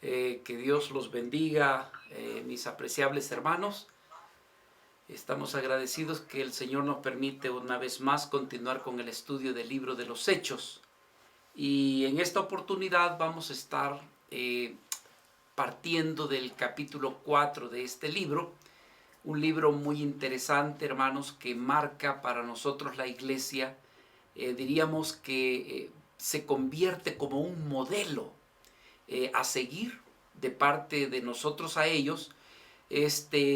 Que Dios los bendiga, mis apreciables hermanos. Estamos agradecidos que el Señor nos permite una vez más continuar con el estudio del libro de los Hechos. Y en esta oportunidad vamos a estar partiendo del capítulo 4 de este libro. Un libro muy interesante, hermanos, que marca para nosotros la iglesia. Diríamos que se convierte como un modelo a seguir de parte de nosotros a ellos.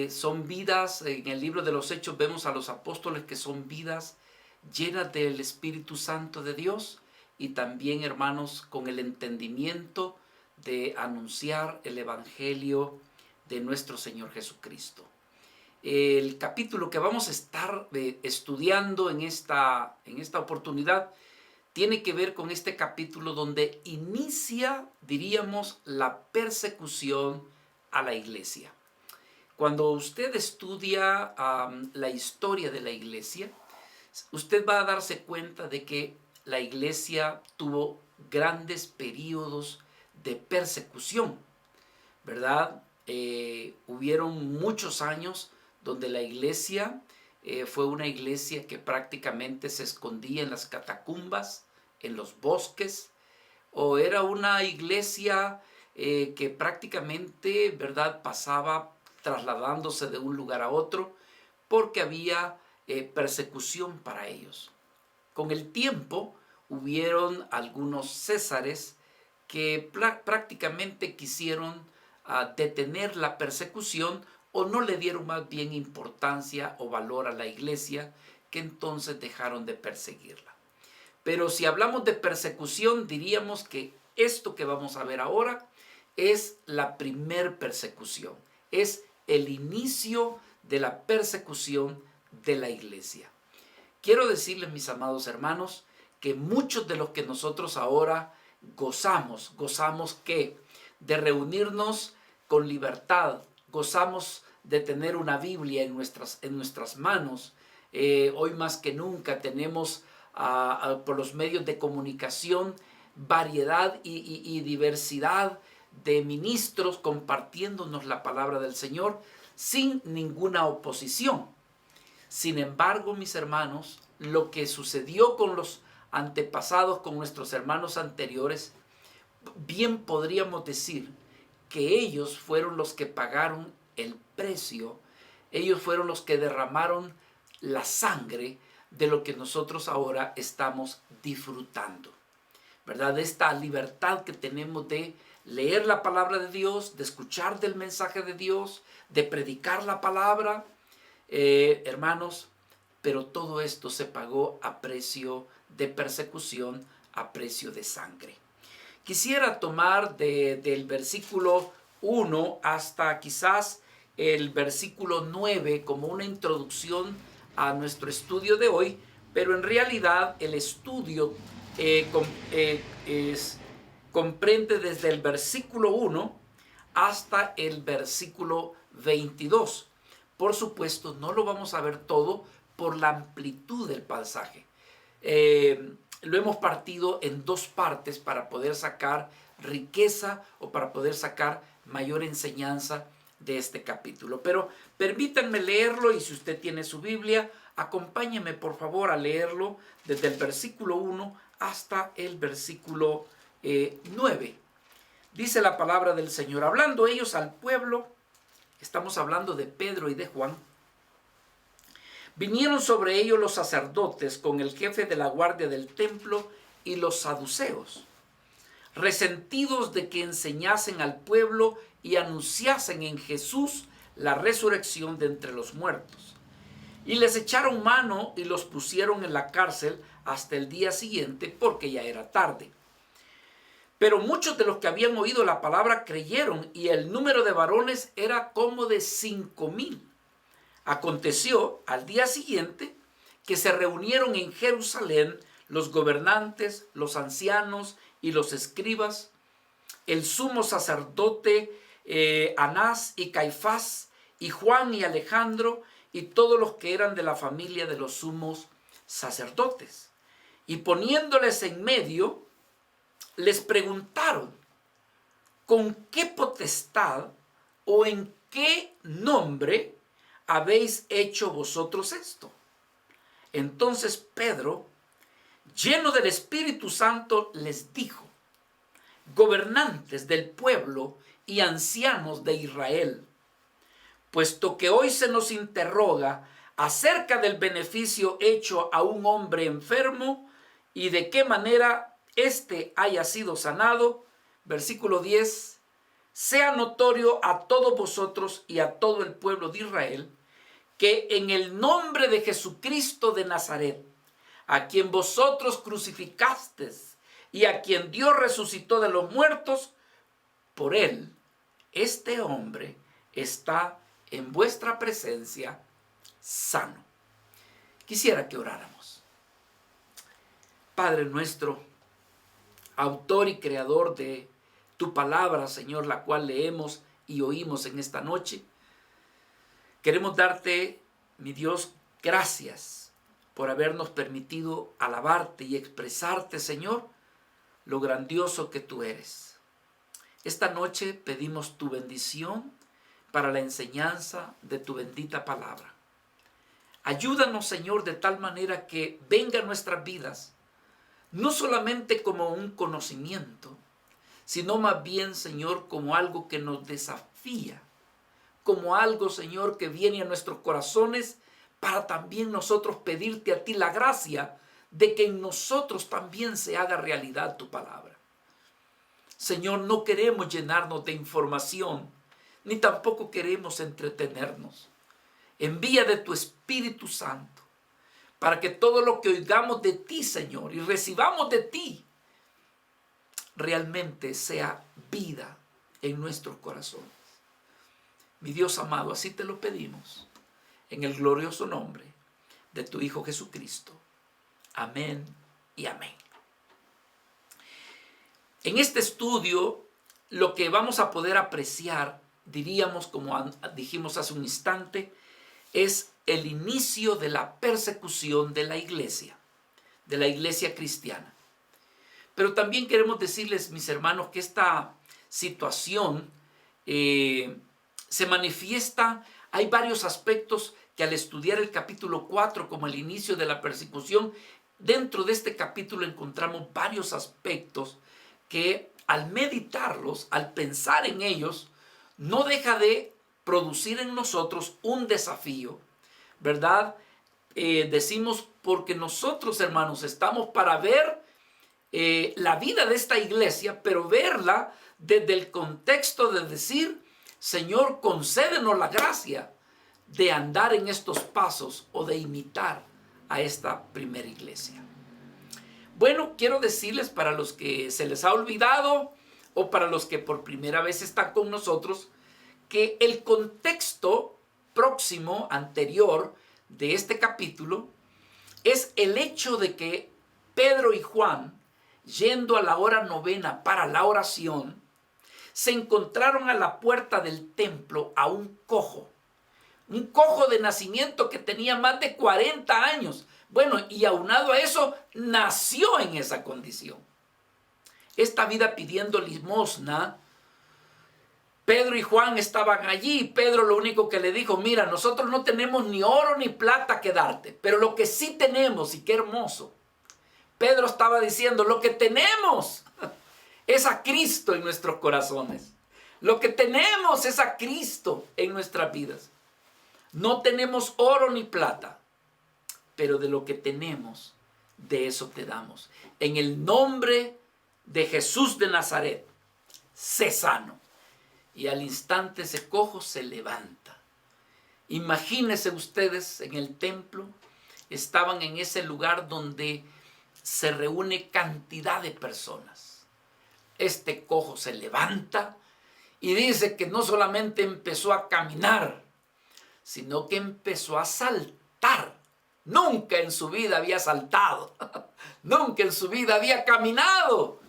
Son vidas, en el libro de los Hechos vemos a los apóstoles que son vidas llenas del Espíritu Santo de Dios y también, hermanos, con el entendimiento de anunciar el Evangelio de nuestro Señor Jesucristo. El capítulo que vamos a estar estudiando en esta oportunidad tiene que ver con este capítulo donde inicia, diríamos, la persecución a la iglesia. Cuando usted estudia la historia de la iglesia, usted va a darse cuenta de que la iglesia tuvo grandes periodos de persecución, ¿verdad? Hubieron muchos años donde la iglesia fue una iglesia que prácticamente se escondía en las catacumbas, en los bosques, o era una iglesia que prácticamente, ¿verdad?, pasaba trasladándose de un lugar a otro porque había persecución para ellos. Con el tiempo hubieron algunos césares que prácticamente quisieron detener la persecución o no le dieron más bien importancia o valor a la iglesia, que entonces dejaron de perseguirla. Pero si hablamos de persecución, diríamos que esto que vamos a ver ahora es la primer persecución, es el inicio de la persecución de la iglesia. Quiero decirles, mis amados hermanos, que muchos de los que nosotros ahora gozamos ¿qué? De reunirnos con libertad, gozamos de tener una Biblia en nuestras manos. Hoy más que nunca tenemos por los medios de comunicación variedad y diversidad de ministros compartiéndonos la palabra del Señor sin ninguna oposición. Sin embargo, mis hermanos, lo que sucedió con los antepasados, con nuestros hermanos anteriores, bien podríamos decir que ellos fueron los que pagaron el precio, ellos fueron los que derramaron la sangre de lo que nosotros ahora estamos disfrutando, ¿verdad? De esta libertad que tenemos de leer la palabra de Dios, de escuchar del mensaje de Dios, de predicar la palabra, hermanos, pero todo esto se pagó a precio de persecución, a precio de sangre. Quisiera tomar del versículo 1 hasta quizás el versículo 9 como una introducción a nuestro estudio de hoy, pero en realidad el estudio comprende desde el versículo 1 hasta el versículo 22. Por supuesto, no lo vamos a ver todo por la amplitud del pasaje. Lo hemos partido en dos partes para poder sacar riqueza o para poder sacar mayor enseñanza de este capítulo. Pero permítanme leerlo, y si usted tiene su Biblia, acompáñeme por favor a leerlo desde el versículo 1 hasta el versículo 9. Dice la palabra del Señor: hablando ellos al pueblo, estamos hablando de Pedro y de Juan, vinieron sobre ellos los sacerdotes con el jefe de la guardia del templo y los saduceos, resentidos de que enseñasen al pueblo y anunciasen en Jesús la resurrección de entre los muertos. Y les echaron mano y los pusieron en la cárcel hasta el día siguiente, porque ya era tarde. Pero muchos de los que habían oído la palabra creyeron, y el número de varones era como de 5,000. Aconteció al día siguiente que se reunieron en Jerusalén los gobernantes, los ancianos y los escribas, el sumo sacerdote Anás y Caifás, y Juan y Alejandro, y todos los que eran de la familia de los sumos sacerdotes. Y poniéndoles en medio, les preguntaron: ¿con qué potestad o en qué nombre habéis hecho vosotros esto? Entonces Pedro, lleno del Espíritu Santo, les dijo: gobernantes del pueblo y ancianos de Israel, puesto que hoy se nos interroga acerca del beneficio hecho a un hombre enfermo y de qué manera éste haya sido sanado, versículo 10, sea notorio a todos vosotros y a todo el pueblo de Israel que en el nombre de Jesucristo de Nazaret, a quien vosotros crucificasteis y a quien Dios resucitó de los muertos, por él, este hombre está en vuestra presencia sano. Quisiera que oráramos. Padre nuestro, autor y creador de tu palabra, Señor, la cual leemos y oímos en esta noche, queremos darte, mi Dios, gracias por habernos permitido alabarte y expresarte, Señor, lo grandioso que tú eres. Esta noche pedimos tu bendición para la enseñanza de tu bendita palabra. Ayúdanos, Señor, de tal manera que venga a nuestras vidas, no solamente como un conocimiento, sino más bien, Señor, como algo que nos desafía, como algo, Señor, que viene a nuestros corazones para también nosotros pedirte a ti la gracia de que en nosotros también se haga realidad tu palabra. Señor, no queremos llenarnos de información, ni tampoco queremos entretenernos. Envía de tu Espíritu Santo para que todo lo que oigamos de ti, Señor, y recibamos de ti, realmente sea vida en nuestros corazones. Mi Dios amado, así te lo pedimos, en el glorioso nombre de tu Hijo Jesucristo. Amén y amén. En este estudio, lo que vamos a poder apreciar, diríamos, como dijimos hace un instante, es el inicio de la persecución de la iglesia cristiana. Pero también queremos decirles, mis hermanos, que esta situación se manifiesta. Hay varios aspectos que al estudiar el capítulo 4 como el inicio de la persecución, dentro de este capítulo encontramos varios aspectos que al meditarlos, al pensar en ellos, no deja de producir en nosotros un desafío, ¿verdad? Decimos, porque nosotros, hermanos, estamos para ver la vida de esta iglesia, pero verla desde el contexto de decir: Señor, concédenos la gracia de andar en estos pasos o de imitar a esta primera iglesia. Bueno, quiero decirles, para los que se les ha olvidado o para los que por primera vez están con nosotros, que el contexto próximo, anterior de este capítulo, es el hecho de que Pedro y Juan, yendo a la hora novena para la oración, se encontraron a la puerta del templo a un cojo de nacimiento que tenía más de 40 años. Bueno, y aunado a eso, nació en esa condición. Esta vida pidiendo limosna. Pedro y Juan estaban allí. Pedro lo único que le dijo: mira, nosotros no tenemos ni oro ni plata que darte, pero lo que sí tenemos, y qué hermoso, Pedro estaba diciendo: lo que tenemos es a Cristo en nuestros corazones. Lo que tenemos es a Cristo en nuestras vidas. No tenemos oro ni plata, pero de lo que tenemos, de eso te damos. En el nombre de Jesús de Nazaret, sé sano. Y al instante ese cojo se levanta. Imagínense ustedes, en el templo, estaban en ese lugar donde se reúne cantidad de personas. Este cojo se levanta y dice que no solamente empezó a caminar, sino que empezó a saltar. Nunca en su vida había saltado, nunca en su vida había caminado,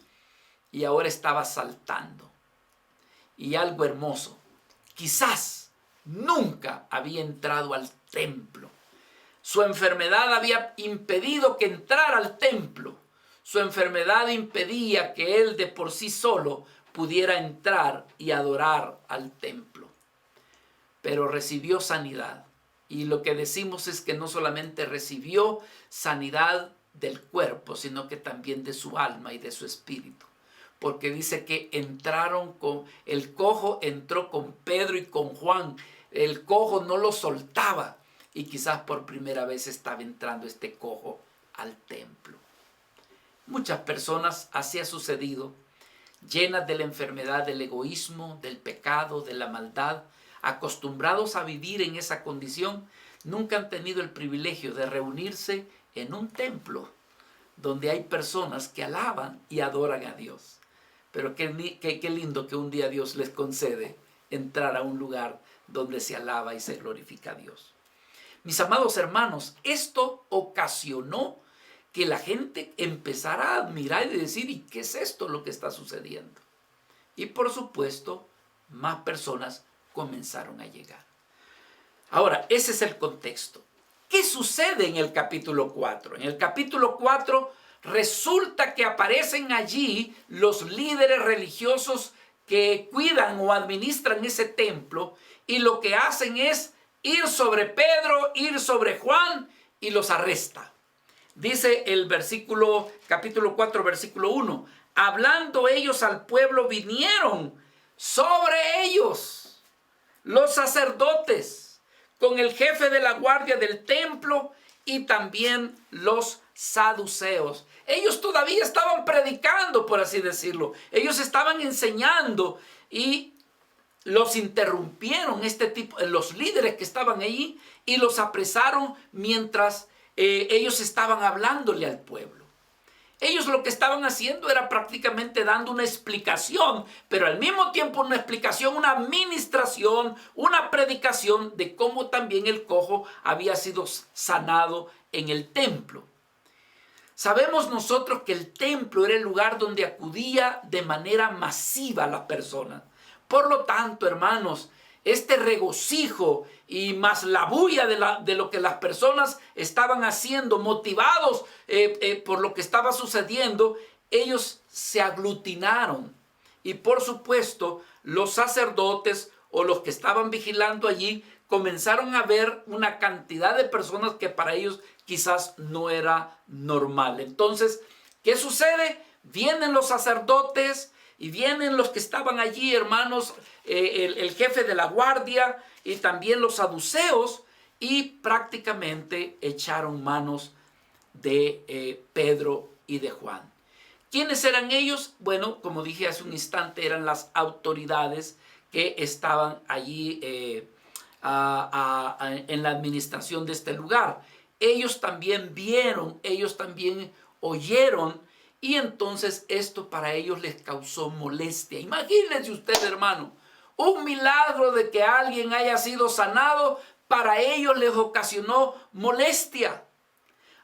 y ahora estaba saltando. Y algo hermoso, quizás nunca había entrado al templo. Su enfermedad había impedido que entrara al templo. Su enfermedad impedía que él de por sí solo pudiera entrar y adorar al templo. Pero recibió sanidad. Y lo que decimos es que no solamente recibió sanidad del cuerpo, sino que también de su alma y de su espíritu. Porque dice que el cojo entró con Pedro y con Juan. El cojo no lo soltaba. Y quizás por primera vez estaba entrando este cojo al templo. Muchas personas así ha sucedido, llenas de la enfermedad del egoísmo, del pecado, de la maldad, acostumbrados a vivir en esa condición, nunca han tenido el privilegio de reunirse en un templo donde hay personas que alaban y adoran a Dios. Pero qué lindo que un día Dios les concede entrar a un lugar donde se alaba y se glorifica a Dios. Mis amados hermanos, esto ocasionó que la gente empezara a admirar y decir, ¿y qué es esto lo que está sucediendo? Y por supuesto, más personas comenzaron a llegar. Ahora, ese es el contexto. ¿Qué sucede en el capítulo 4? En el capítulo 4 resulta que aparecen allí los líderes religiosos que cuidan o administran ese templo, y lo que hacen es ir sobre Pedro, ir sobre Juan, y los arresta. Dice el capítulo 4, versículo 1, hablando ellos al pueblo, vinieron sobre ellos los sacerdotes con el jefe de la guardia del templo y también los saduceos. Ellos todavía estaban predicando, por así decirlo. Ellos estaban enseñando y los interrumpieron los líderes que estaban allí, y los apresaron mientras ellos estaban hablándole al pueblo. Ellos lo que estaban haciendo era prácticamente dando una explicación, pero al mismo tiempo una explicación, una administración, una predicación de cómo también el cojo había sido sanado en el templo. Sabemos nosotros que el templo era el lugar donde acudía de manera masiva la persona. Por lo tanto, hermanos, este regocijo y más la bulla de lo que las personas estaban haciendo, motivados por lo que estaba sucediendo, ellos se aglutinaron. Y por supuesto, los sacerdotes o los que estaban vigilando allí comenzaron a ver una cantidad de personas que para ellos quizás no era normal. Entonces, ¿qué sucede? Vienen los sacerdotes y vienen los que estaban allí, hermanos, el jefe de la guardia y también los saduceos, y prácticamente echaron manos de Pedro y de Juan. ¿Quiénes eran ellos? Bueno, como dije hace un instante, eran las autoridades que estaban allí en la administración de este lugar. Ellos también vieron, ellos también oyeron, y entonces esto para ellos les causó molestia. Imagínense usted, hermano, un milagro de que alguien haya sido sanado, para ellos les ocasionó molestia.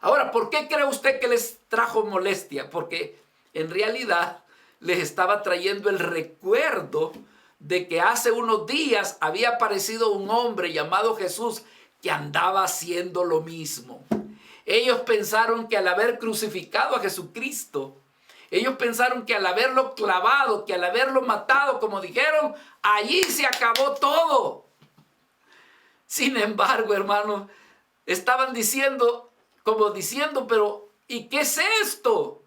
Ahora, ¿por qué cree usted que les trajo molestia? Porque en realidad les estaba trayendo el recuerdo de que hace unos días había aparecido un hombre llamado Jesús que andaba haciendo lo mismo. Ellos pensaron que al haber crucificado a Jesucristo, ellos pensaron que al haberlo clavado, que al haberlo matado, como dijeron, allí se acabó todo. Sin embargo, hermanos, estaban diciendo, pero ¿y qué es esto?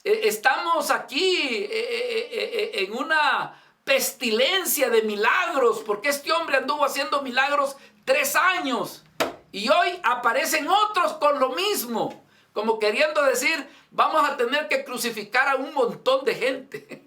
Estamos aquí en una pestilencia de milagros, porque este hombre anduvo haciendo milagros 3 años. Y hoy aparecen otros con lo mismo, como queriendo decir, vamos a tener que crucificar a un montón de gente.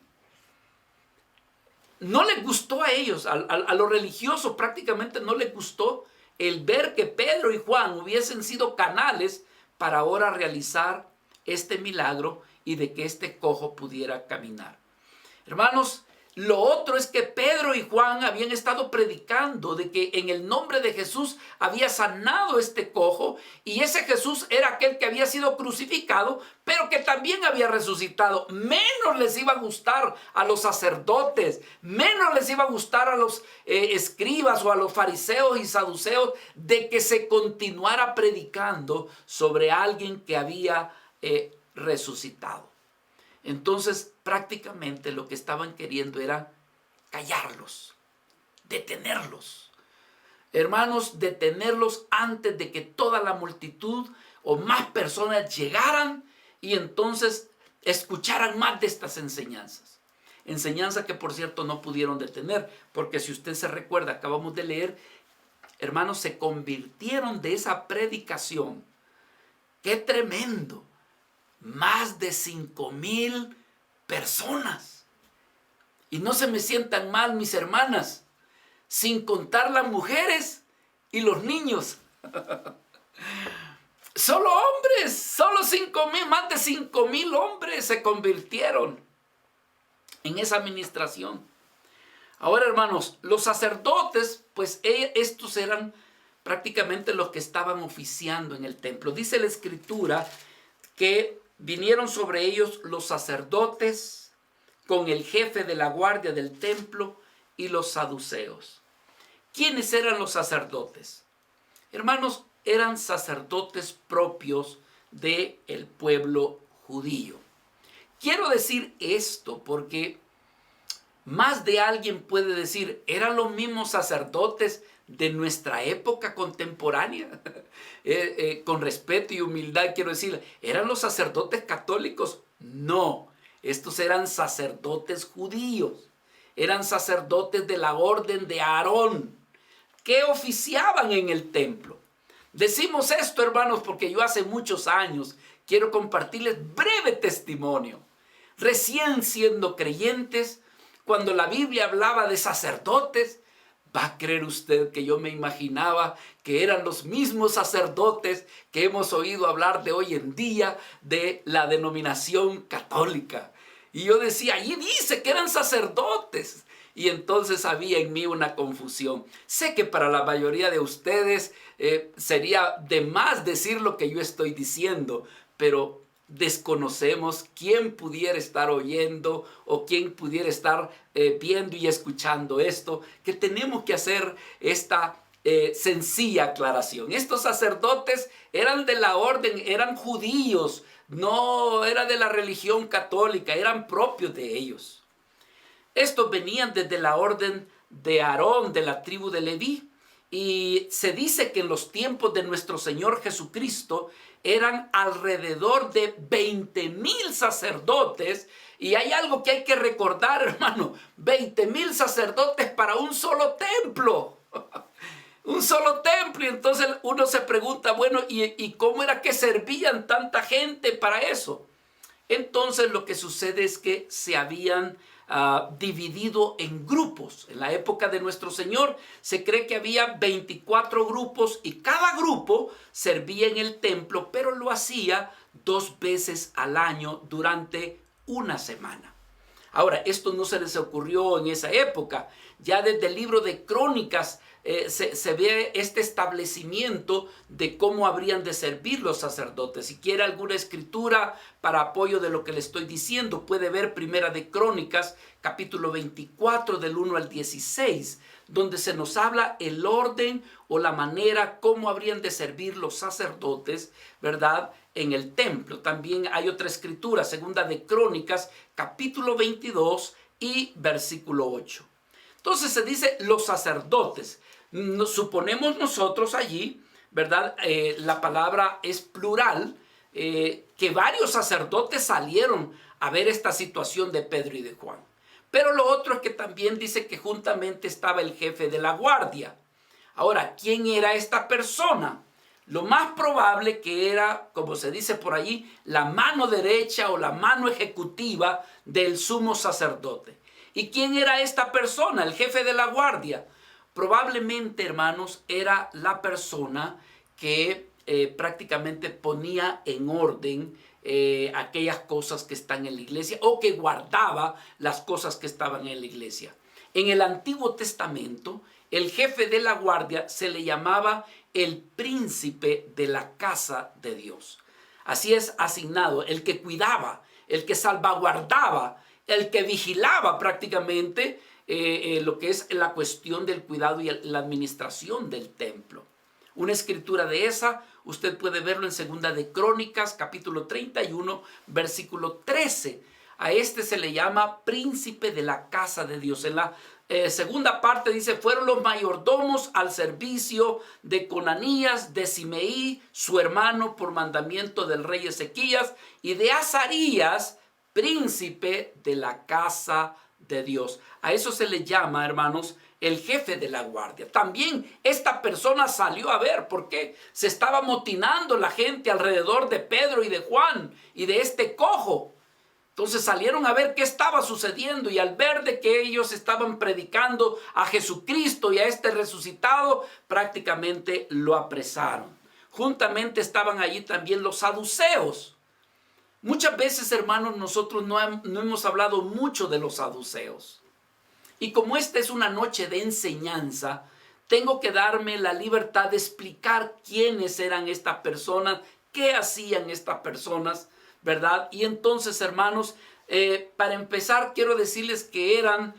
No les gustó a ellos, a los religiosos prácticamente no les gustó el ver que Pedro y Juan hubiesen sido canales para ahora realizar este milagro y de que este cojo pudiera caminar. Hermanos, lo otro es que Pedro y Juan habían estado predicando de que en el nombre de Jesús había sanado este cojo, y ese Jesús era aquel que había sido crucificado, pero que también había resucitado. Menos les iba a gustar a los sacerdotes, menos les iba a gustar a los escribas o a los fariseos y saduceos de que se continuara predicando sobre alguien que había resucitado. Entonces prácticamente lo que estaban queriendo era callarlos, detenerlos. Hermanos, detenerlos antes de que toda la multitud o más personas llegaran y entonces escucharan más de estas enseñanzas. Enseñanza que, por cierto, no pudieron detener, porque si usted se recuerda, acabamos de leer, hermanos, se convirtieron de esa predicación. ¡Qué tremendo! Más de 5,000 personas. Y no se me sientan mal, mis hermanas, sin contar las mujeres y los niños. Solo hombres, solo 5,000, más de 5,000 hombres se convirtieron en esa administración. Ahora, hermanos, los sacerdotes, pues estos eran prácticamente los que estaban oficiando en el templo. Dice la Escritura que vinieron sobre ellos los sacerdotes con el jefe de la guardia del templo y los saduceos. ¿Quiénes eran los sacerdotes? Hermanos, eran sacerdotes propios del pueblo judío. Quiero decir esto porque más de alguien puede decir, ¿eran los mismos sacerdotes de nuestra época contemporánea? Con respeto y humildad quiero decir, ¿eran los sacerdotes católicos? No, estos eran sacerdotes judíos, eran sacerdotes de la orden de Aarón, que oficiaban en el templo. Decimos esto, hermanos, porque yo hace muchos años quiero compartirles breve testimonio. Recién siendo creyentes, cuando la Biblia hablaba de sacerdotes, ¿va a creer usted que yo me imaginaba que eran los mismos sacerdotes que hemos oído hablar de hoy en día de la denominación católica? Y yo decía, allí dice que eran sacerdotes. Y entonces había en mí una confusión. Sé que para la mayoría de ustedes sería de más decir lo que yo estoy diciendo, pero desconocemos quién pudiera estar oyendo o quién pudiera estar viendo y escuchando esto, que tenemos que hacer esta sencilla aclaración. Estos sacerdotes eran de la orden, eran judíos, no era de la religión católica, eran propios de ellos. Estos venían desde la orden de Aarón, de la tribu de Leví, y se dice que en los tiempos de nuestro Señor Jesucristo eran alrededor de 20,000 sacerdotes, y hay algo que hay que recordar, hermano, 20,000 sacerdotes para un solo templo. Un solo templo, y entonces uno se pregunta, bueno, ¿y cómo era que servían tanta gente para eso? Entonces lo que sucede es que se habían dividido en grupos. En la época de nuestro Señor se cree que había 24 grupos y cada grupo servía en el templo, pero lo hacía 2 veces al año durante una semana. Ahora, esto no se les ocurrió en esa época. Ya desde el libro de Crónicas se ve este establecimiento de cómo habrían de servir los sacerdotes. Si quiere alguna escritura para apoyo de lo que le estoy diciendo, puede ver Primera de Crónicas, capítulo 24, del 1 al 16, donde se nos habla el orden o la manera cómo habrían de servir los sacerdotes, ¿verdad?, en el templo. También hay otra escritura, Segunda de Crónicas, capítulo 22 y versículo 8. Entonces se dice los sacerdotes. Suponemos nosotros allí, ¿verdad? La palabra es plural, que varios sacerdotes salieron a ver esta situación de Pedro y de Juan. Pero lo otro es que también dice que juntamente estaba el jefe de la guardia. Ahora, ¿quién era esta persona? Lo más probable que era, como se dice por allí, la mano derecha o la mano ejecutiva del sumo sacerdote. ¿Y quién era esta persona? El jefe de la guardia. Probablemente, hermanos, era la persona que prácticamente ponía en orden aquellas cosas que están en la iglesia o que guardaba las cosas que estaban en la iglesia. En el Antiguo Testamento, el jefe de la guardia se le llamaba el príncipe de la casa de Dios. Así es asignado, el que cuidaba, el que salvaguardaba, el que vigilaba prácticamente lo que es la cuestión del cuidado y la administración del templo. Una escritura de esa, usted puede verlo en Segunda de Crónicas, capítulo 31, versículo 13. a este se le llama príncipe de la casa de Dios. En la segunda parte dice, fueron los mayordomos al servicio de Conanías, de Simeí, su hermano, por mandamiento del rey Ezequías, y de Azarías, príncipe de la casa de Dios. A eso se le llama, hermanos, el jefe de la guardia. También esta persona salió a ver porque se estaba amotinando la gente alrededor de Pedro y de Juan y de este cojo. Entonces salieron a ver qué estaba sucediendo, y al ver de que ellos estaban predicando a Jesucristo y a este resucitado, prácticamente lo apresaron. Juntamente estaban allí también los saduceos. Muchas veces, hermanos, nosotros no hemos hablado mucho de los saduceos. Y como esta es una noche de enseñanza, tengo que darme la libertad de explicar quiénes eran estas personas, qué hacían estas personas, ¿verdad? Y entonces, hermanos, para empezar, quiero decirles que eran,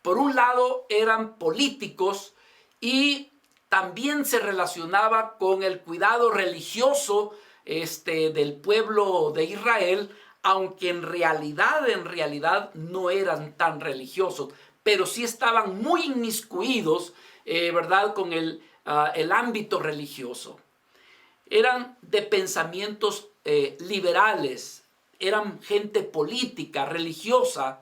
por un lado, eran políticos, y también se relacionaba con el cuidado religioso del pueblo de Israel, aunque en realidad no eran tan religiosos, pero sí estaban muy inmiscuidos, ¿verdad?, con el ámbito religioso. Eran de pensamientos liberales, eran gente política, religiosa,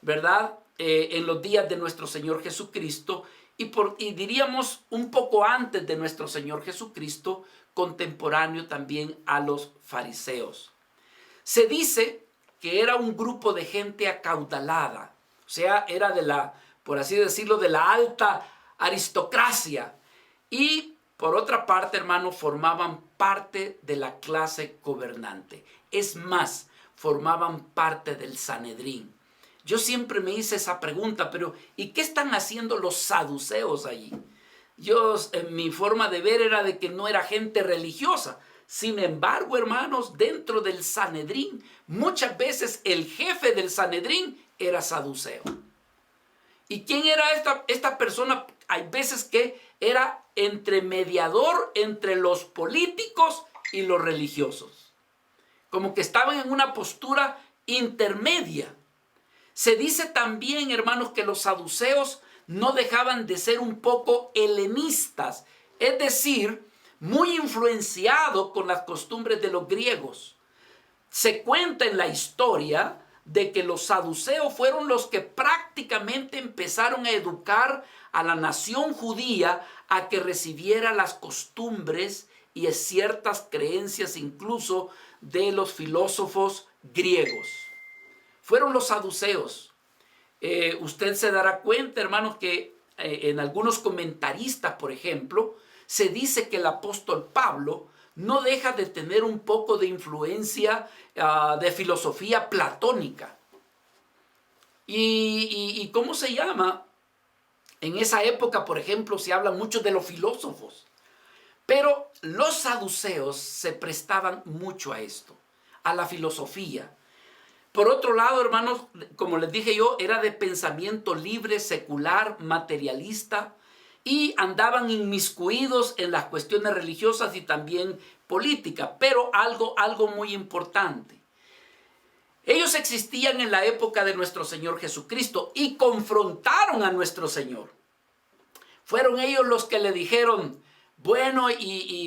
¿verdad?, en los días de nuestro Señor Jesucristo, y diríamos un poco antes de nuestro Señor Jesucristo, contemporáneo también a los fariseos. Se dice que era un grupo de gente acaudalada, o sea, era de la, por así decirlo, de la alta aristocracia, y por otra parte, hermano, formaban parte de la clase gobernante. Es más, formaban parte del Sanedrín. Yo siempre me hice esa pregunta, pero ¿y qué están haciendo los saduceos allí? Mi forma de ver era de que no era gente religiosa. Sin embargo, hermanos, dentro del Sanedrín, muchas veces el jefe del Sanedrín era saduceo. ¿Y quién era esta persona? Hay veces que era mediador entre los políticos y los religiosos. Como que estaban en una postura intermedia. Se dice también, hermanos, que los saduceos no dejaban de ser un poco helenistas, es decir, muy influenciados con las costumbres de los griegos. Se cuenta en la historia de que los saduceos fueron los que prácticamente empezaron a educar a la nación judía a que recibiera las costumbres y ciertas creencias incluso de los filósofos griegos. Fueron los saduceos. Usted se dará cuenta, hermanos, que en algunos comentaristas, por ejemplo, se dice que el apóstol Pablo no deja de tener un poco de influencia de filosofía platónica. ¿Y cómo se llama? En esa época, por ejemplo, se habla mucho de los filósofos. Pero los saduceos se prestaban mucho a esto, a la filosofía. Por otro lado, hermanos, como les dije yo, era de pensamiento libre, secular, materialista, y andaban inmiscuidos en las cuestiones religiosas y también políticas. Pero algo muy importante. Ellos existían en la época de nuestro Señor Jesucristo y confrontaron a nuestro Señor. Fueron ellos los que le dijeron, bueno,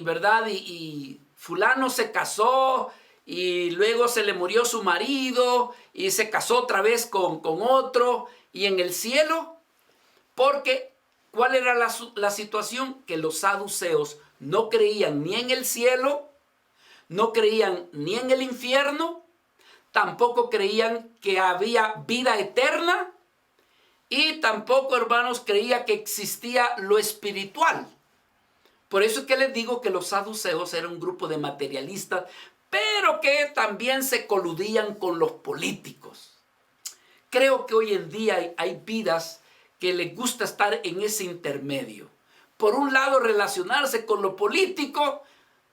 ¿verdad? Y fulano se casó, y luego se le murió su marido, y se casó otra vez con otro, y en el cielo, porque ¿cuál era la situación? Que los saduceos no creían ni en el cielo, no creían ni en el infierno, tampoco creían que había vida eterna, y tampoco, hermanos, creía que existía lo espiritual. Por eso es que les digo que los saduceos eran un grupo de materialistas, pero que también se coludían con los políticos. Creo que hoy en día hay vidas que les gusta estar en ese intermedio. Por un lado, relacionarse con lo político,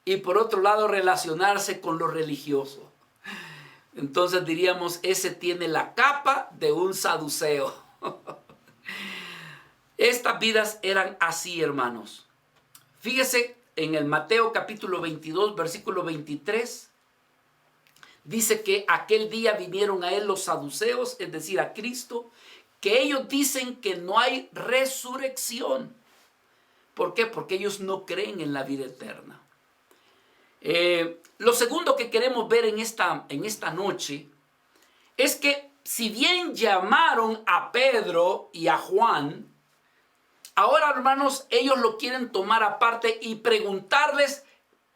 y por otro lado, relacionarse con lo religioso. Entonces diríamos, ese tiene la capa de un saduceo. Estas vidas eran así, hermanos. Fíjese en el Mateo capítulo 22, versículo 23. Dice que aquel día vinieron a él los saduceos, es decir, a Cristo, que ellos dicen que no hay resurrección. ¿Por qué? Porque ellos no creen en la vida eterna. Lo segundo que queremos ver en esta noche es que si bien llamaron a Pedro y a Juan, ahora, hermanos, ellos lo quieren tomar aparte y preguntarles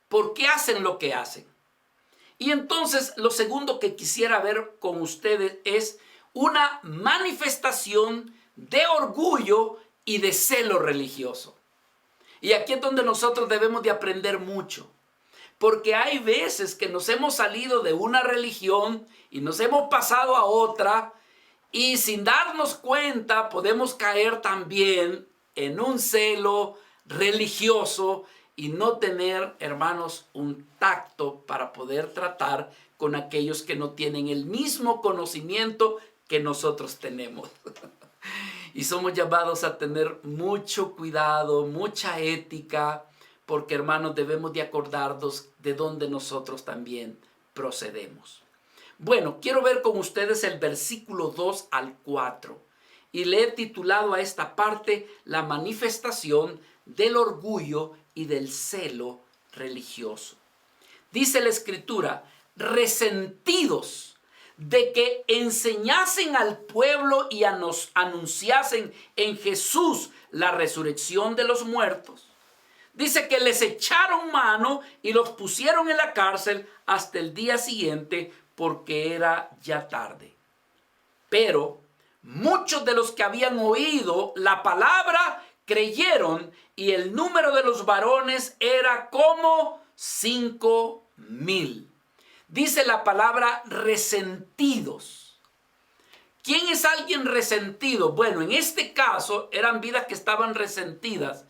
por qué hacen lo que hacen. Y entonces lo segundo que quisiera ver con ustedes es una manifestación de orgullo y de celo religioso. Y aquí es donde nosotros debemos de aprender mucho. Porque hay veces que nos hemos salido de una religión y nos hemos pasado a otra, y sin darnos cuenta podemos caer también en un celo religioso y no tener, hermanos, un tacto para poder tratar con aquellos que no tienen el mismo conocimiento que nosotros tenemos. Y somos llamados a tener mucho cuidado, mucha ética, porque, hermanos, debemos de acordarnos de dónde nosotros también procedemos. Bueno, quiero ver con ustedes el versículo 2 al 4. Y le he titulado a esta parte la manifestación del orgullo y del celo religioso. Dice la Escritura, resentidos de que enseñasen al pueblo y anunciasen en Jesús la resurrección de los muertos. Dice que les echaron mano y los pusieron en la cárcel hasta el día siguiente porque era ya tarde. Pero muchos de los que habían oído la palabra creyeron, y el número de los varones era como 5,000. Dice la palabra resentidos. ¿Quién es alguien resentido? Bueno, en este caso eran vidas que estaban resentidas.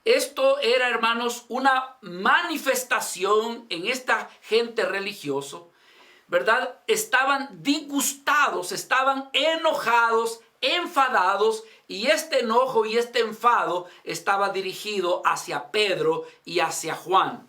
Esto era, hermanos, una manifestación en esta gente religiosa, ¿verdad? Estaban disgustados, estaban enojados, enfadados, y este enojo y este enfado estaba dirigido hacia Pedro y hacia Juan.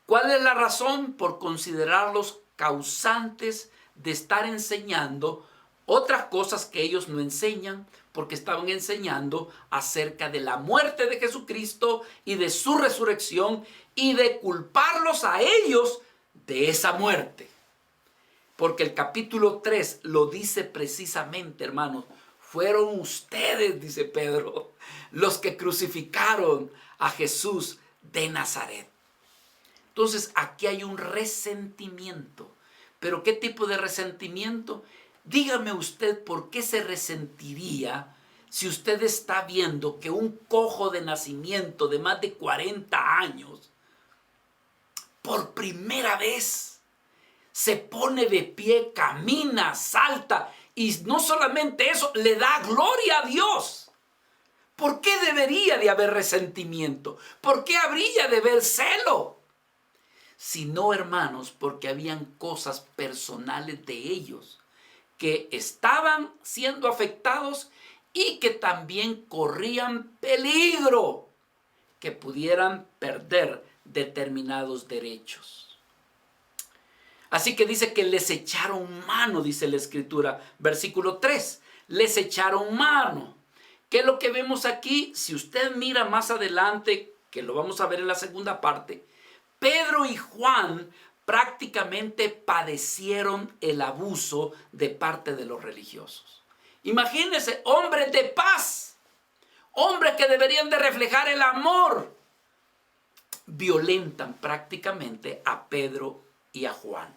¿Cuál es la razón? Por considerarlos causantes de estar enseñando otras cosas que ellos no enseñan, porque estaban enseñando acerca de la muerte de Jesucristo y de su resurrección, y de culparlos a ellos de esa muerte. Porque el capítulo 3 lo dice precisamente, hermanos. Fueron ustedes, dice Pedro, los que crucificaron a Jesús de Nazaret. Entonces aquí hay un resentimiento. ¿Pero qué tipo de resentimiento? Dígame usted por qué se resentiría si usted está viendo que un cojo de nacimiento de más de 40 años, por primera vez, se pone de pie, camina, salta, y no solamente eso, le da gloria a Dios. ¿Por qué debería de haber resentimiento? ¿Por qué habría de haber celo? Si no, hermanos, porque habían cosas personales de ellos que estaban siendo afectados y que también corrían peligro que pudieran perder determinados derechos. Así que dice que les echaron mano, dice la Escritura, versículo 3, les echaron mano. ¿Qué es lo que vemos aquí? Si usted mira más adelante, que lo vamos a ver en la segunda parte, Pedro y Juan prácticamente padecieron el abuso de parte de los religiosos. Imagínense, hombres de paz, hombres que deberían de reflejar el amor, violentan prácticamente a Pedro y a Juan.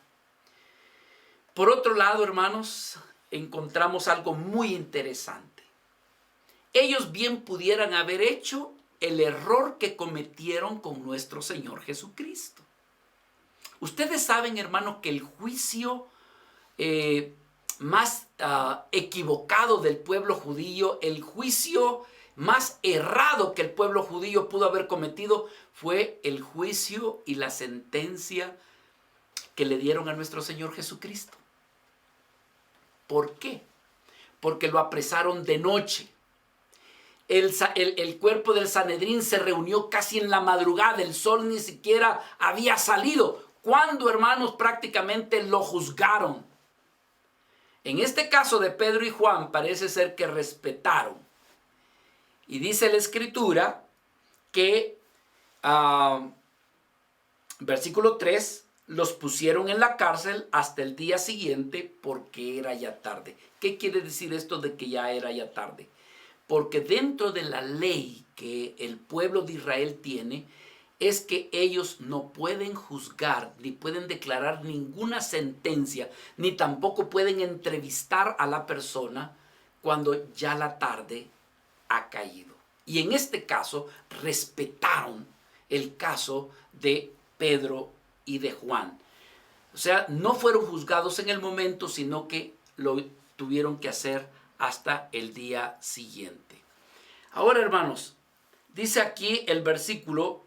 Por otro lado, hermanos, encontramos algo muy interesante. Ellos bien pudieran haber hecho el error que cometieron con nuestro Señor Jesucristo. Ustedes saben, hermanos, que el juicio más equivocado del pueblo judío, el juicio más errado que el pueblo judío pudo haber cometido, fue el juicio y la sentencia que le dieron a nuestro Señor Jesucristo. ¿Por qué? Porque lo apresaron de noche. El cuerpo del Sanedrín se reunió casi en la madrugada, el sol ni siquiera había salido cuando, hermanos, prácticamente lo juzgaron. En este caso de Pedro y Juan parece ser que respetaron. Y dice la Escritura que, versículo 3, los pusieron en la cárcel hasta el día siguiente porque era ya tarde. ¿Qué quiere decir esto de que ya era ya tarde? Porque dentro de la ley que el pueblo de Israel tiene, es que ellos no pueden juzgar, ni pueden declarar ninguna sentencia, ni tampoco pueden entrevistar a la persona cuando ya la tarde ha caído. Y en este caso, respetaron el caso de Pedro y de Juan. O sea, no fueron juzgados en el momento, sino que lo tuvieron que hacer hasta el día siguiente. Ahora, hermanos, dice aquí el versículo,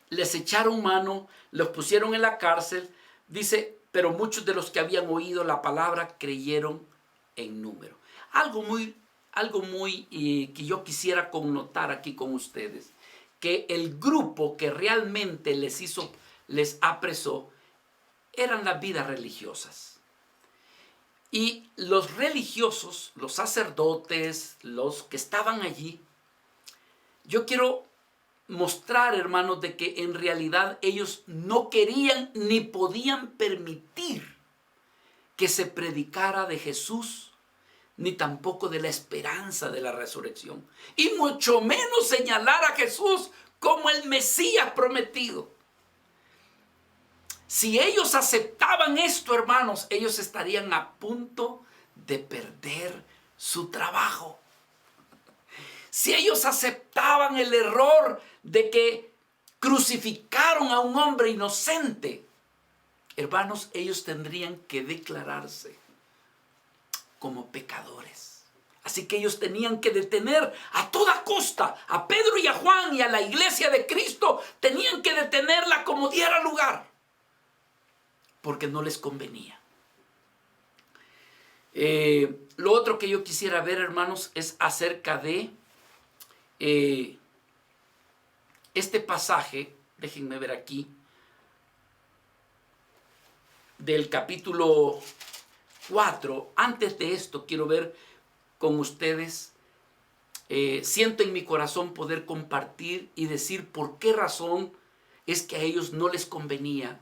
les echaron mano, los pusieron en la cárcel, dice, pero muchos de los que habían oído la palabra creyeron en número. Algo muy que yo quisiera connotar aquí con ustedes, que el grupo que realmente les apresó, eran las vidas religiosas. Y los religiosos, los sacerdotes, los que estaban allí, yo quiero mostrar, hermanos, de que en realidad ellos no querían ni podían permitir que se predicara de Jesús, ni tampoco de la esperanza de la resurrección, y mucho menos señalar a Jesús como el Mesías prometido. Si ellos aceptaban esto, hermanos, ellos estarían a punto de perder su trabajo. Si ellos aceptaban el error de que crucificaron a un hombre inocente, hermanos, ellos tendrían que declararse como pecadores. Así que ellos tenían que detener a toda costa a Pedro y a Juan y a la iglesia de Cristo. Tenían que detenerla como diera lugar, porque no les convenía. Lo otro que yo quisiera ver, hermanos, es acerca de este pasaje. Déjenme ver aquí, del capítulo 4. Antes de esto quiero ver con ustedes, siento en mi corazón poder compartir y decir por qué razón es que a ellos no les convenía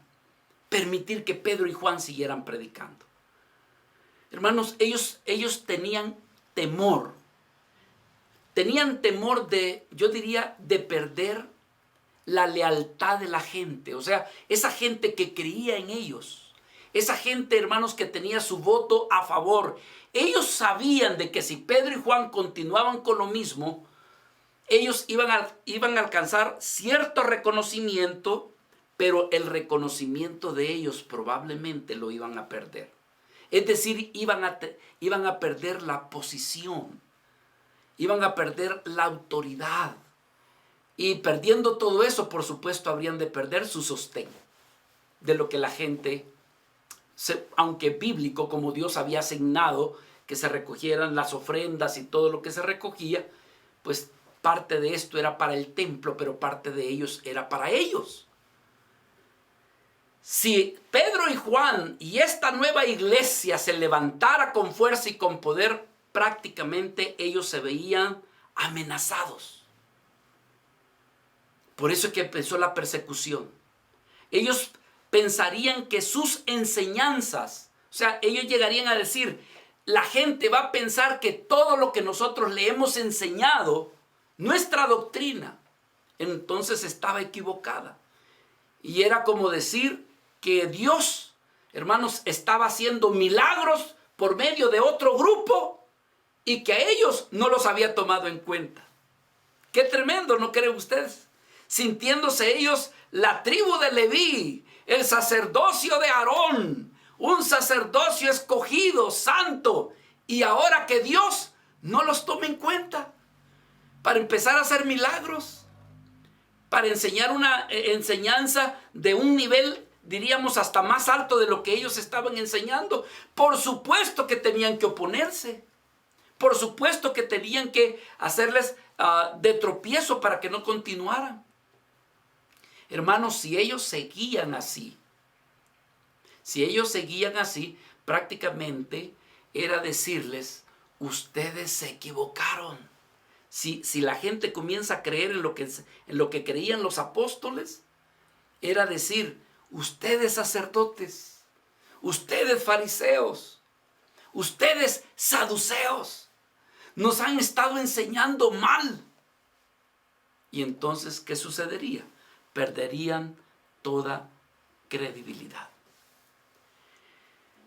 permitir que Pedro y Juan siguieran predicando. Hermanos, ellos tenían temor de, yo diría, de perder la lealtad de la gente. O sea, esa gente que creía en ellos, esa gente, hermanos, que tenía su voto a favor. Ellos sabían de que si Pedro y Juan continuaban con lo mismo, ellos iban a alcanzar cierto reconocimiento, pero el reconocimiento de ellos probablemente lo iban a perder. Es decir, iban a perder la posición, iban a perder la autoridad. Y perdiendo todo eso, por supuesto, habrían de perder su sostén de lo que la gente, aunque bíblico, como Dios había asignado que se recogieran las ofrendas y todo lo que se recogía, pues parte de esto era para el templo, pero parte de ellos era para ellos. Si Pedro y Juan y esta nueva iglesia se levantara con fuerza y con poder, prácticamente ellos se veían amenazados. Por eso es que empezó la persecución. Ellos pensarían que sus enseñanzas, o sea, ellos llegarían a decir, la gente va a pensar que todo lo que nosotros le hemos enseñado, nuestra doctrina, entonces estaba equivocada. Y era como decir que Dios, hermanos, estaba haciendo milagros por medio de otro grupo y que a ellos no los había tomado en cuenta. Qué tremendo, ¿no creen ustedes? Sintiéndose ellos la tribu de Leví, el sacerdocio de Aarón, un sacerdocio escogido, santo, y ahora que Dios no los tome en cuenta para empezar a hacer milagros, para enseñar una enseñanza de un nivel, diríamos, hasta más alto de lo que ellos estaban enseñando. Por supuesto que tenían que oponerse, por supuesto que tenían que hacerles de tropiezo para que no continuaran. Hermanos, si ellos seguían así, prácticamente era decirles, ustedes se equivocaron. Si la gente comienza a creer en lo que creían los apóstoles, era decir, ustedes sacerdotes, ustedes fariseos, ustedes saduceos, nos han estado enseñando mal. Y entonces, ¿qué sucedería? Perderían toda credibilidad.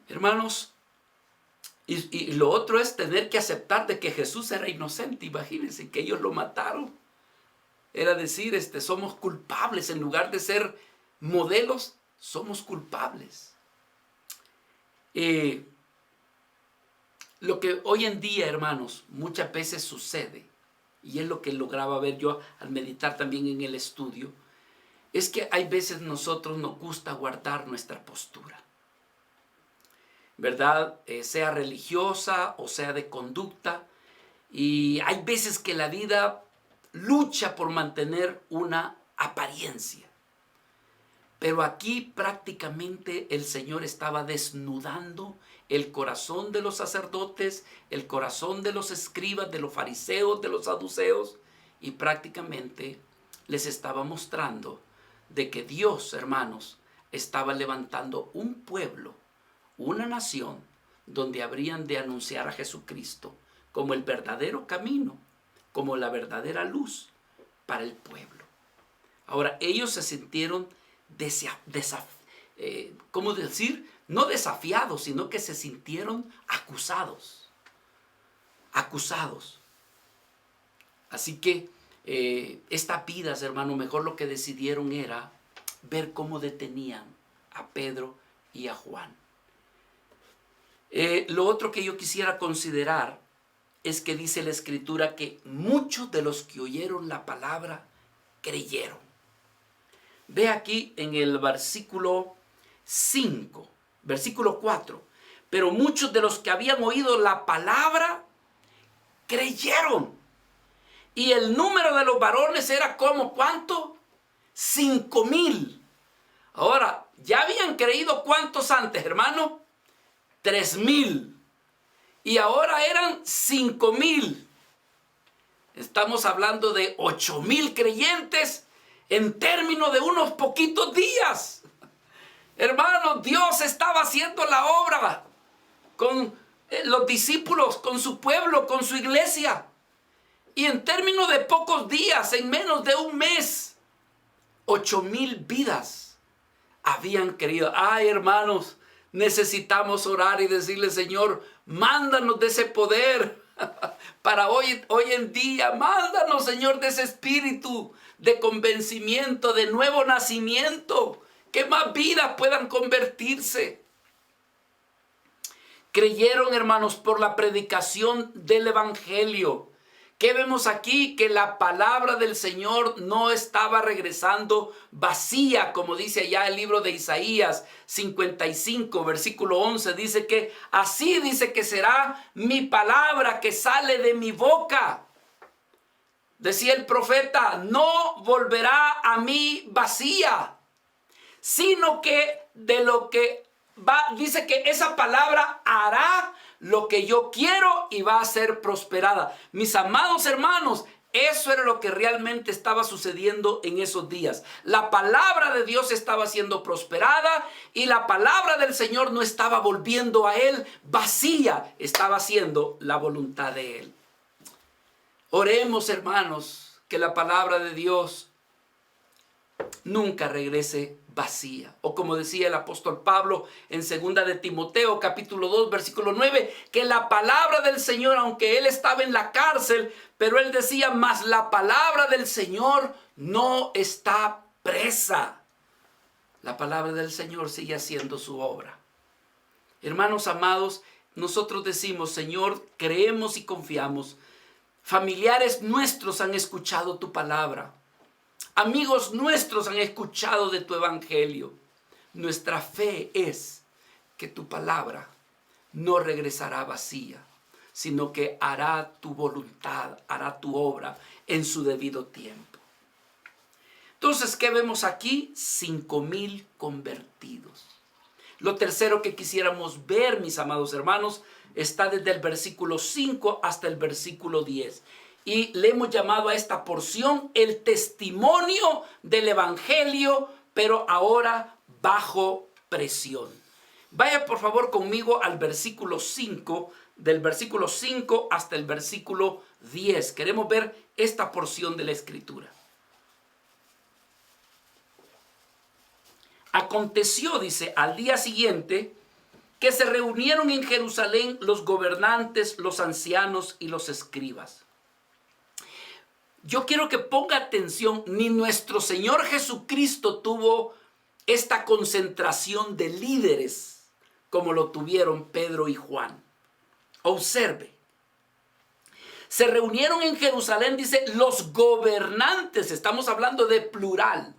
Hermanos, y lo otro es tener que aceptar de que Jesús era inocente. Imagínense que ellos lo mataron. Era decir, somos culpables. En lugar de ser modelos, somos culpables. Lo que hoy en día, hermanos, muchas veces sucede, y es lo que lograba ver yo al meditar también en el estudio, es que hay veces nosotros nos gusta guardar nuestra postura, ¿verdad? Sea religiosa o sea de conducta, y hay veces que la vida lucha por mantener una apariencia. Pero aquí prácticamente el Señor estaba desnudando el corazón de los sacerdotes, el corazón de los escribas, de los fariseos, de los saduceos, y prácticamente les estaba mostrando de que Dios, hermanos, estaba levantando un pueblo, una nación, donde habrían de anunciar a Jesucristo como el verdadero camino, como la verdadera luz para el pueblo. Ahora, ellos se sintieron ¿cómo decir? No desafiados, sino que se sintieron acusados. Así que estas vidas, hermano, mejor lo que decidieron era ver cómo detenían a Pedro y a Juan. Lo otro que yo quisiera considerar es que dice la Escritura que muchos de los que oyeron la palabra creyeron. Ve aquí en el versículo 4. Pero muchos de los que habían oído la palabra creyeron. Y el número de los varones era como ¿cuánto? 5,000. Ahora, ¿ya habían creído cuántos antes, hermano? 3,000. Y ahora eran 5,000. Estamos hablando de 8,000 creyentes en términos de unos poquitos días. Hermanos, Dios estaba haciendo la obra con los discípulos, con su pueblo, con su iglesia. Y en términos de pocos días, en menos de un mes, 8,000 vidas habían creído. Ay, hermanos, necesitamos orar y decirle, Señor, mándanos de ese poder para hoy en día. Mándanos, Señor, de ese espíritu de convencimiento, de nuevo nacimiento, que más vidas puedan convertirse. Creyeron, hermanos, por la predicación del evangelio. ¿Qué vemos aquí? Que la palabra del Señor no estaba regresando vacía, como dice allá el libro de Isaías 55, versículo 11. Dice que así dice que será mi palabra que sale de mi boca. Decía el profeta, no volverá a mí vacía, sino que de lo que va, dice que esa palabra hará lo que yo quiero y va a ser prosperada. Mis amados hermanos, eso era lo que realmente estaba sucediendo en esos días. La palabra de Dios estaba siendo prosperada y la palabra del Señor no estaba volviendo a Él vacía, estaba haciendo la voluntad de Él. Oremos, hermanos, que la palabra de Dios nunca regrese vacía. O como decía el apóstol Pablo en 2 de Timoteo, capítulo 2, versículo 9, que la palabra del Señor, aunque él estaba en la cárcel, pero él decía, mas la palabra del Señor no está presa. La palabra del Señor sigue haciendo su obra. Hermanos amados, nosotros decimos, Señor, creemos y confiamos. Familiares nuestros han escuchado tu palabra. Amigos nuestros han escuchado de tu evangelio. Nuestra fe es que tu palabra no regresará vacía, sino que hará tu voluntad, hará tu obra en su debido tiempo. Entonces, ¿qué vemos aquí? 5,000 convertidos. Lo tercero que quisiéramos ver, mis amados hermanos, está desde el versículo 5 hasta el versículo 10. Y le hemos llamado a esta porción el testimonio del evangelio, pero ahora bajo presión. Vaya por favor conmigo al versículo 5, del versículo 5 hasta el versículo 10. Queremos ver esta porción de la escritura. Aconteció, dice, al día siguiente, que se reunieron en Jerusalén los gobernantes, los ancianos y los escribas. Yo quiero que ponga atención, ni nuestro Señor Jesucristo tuvo esta concentración de líderes como lo tuvieron Pedro y Juan. Observe. Se reunieron en Jerusalén, dice, los gobernantes, estamos hablando de plural,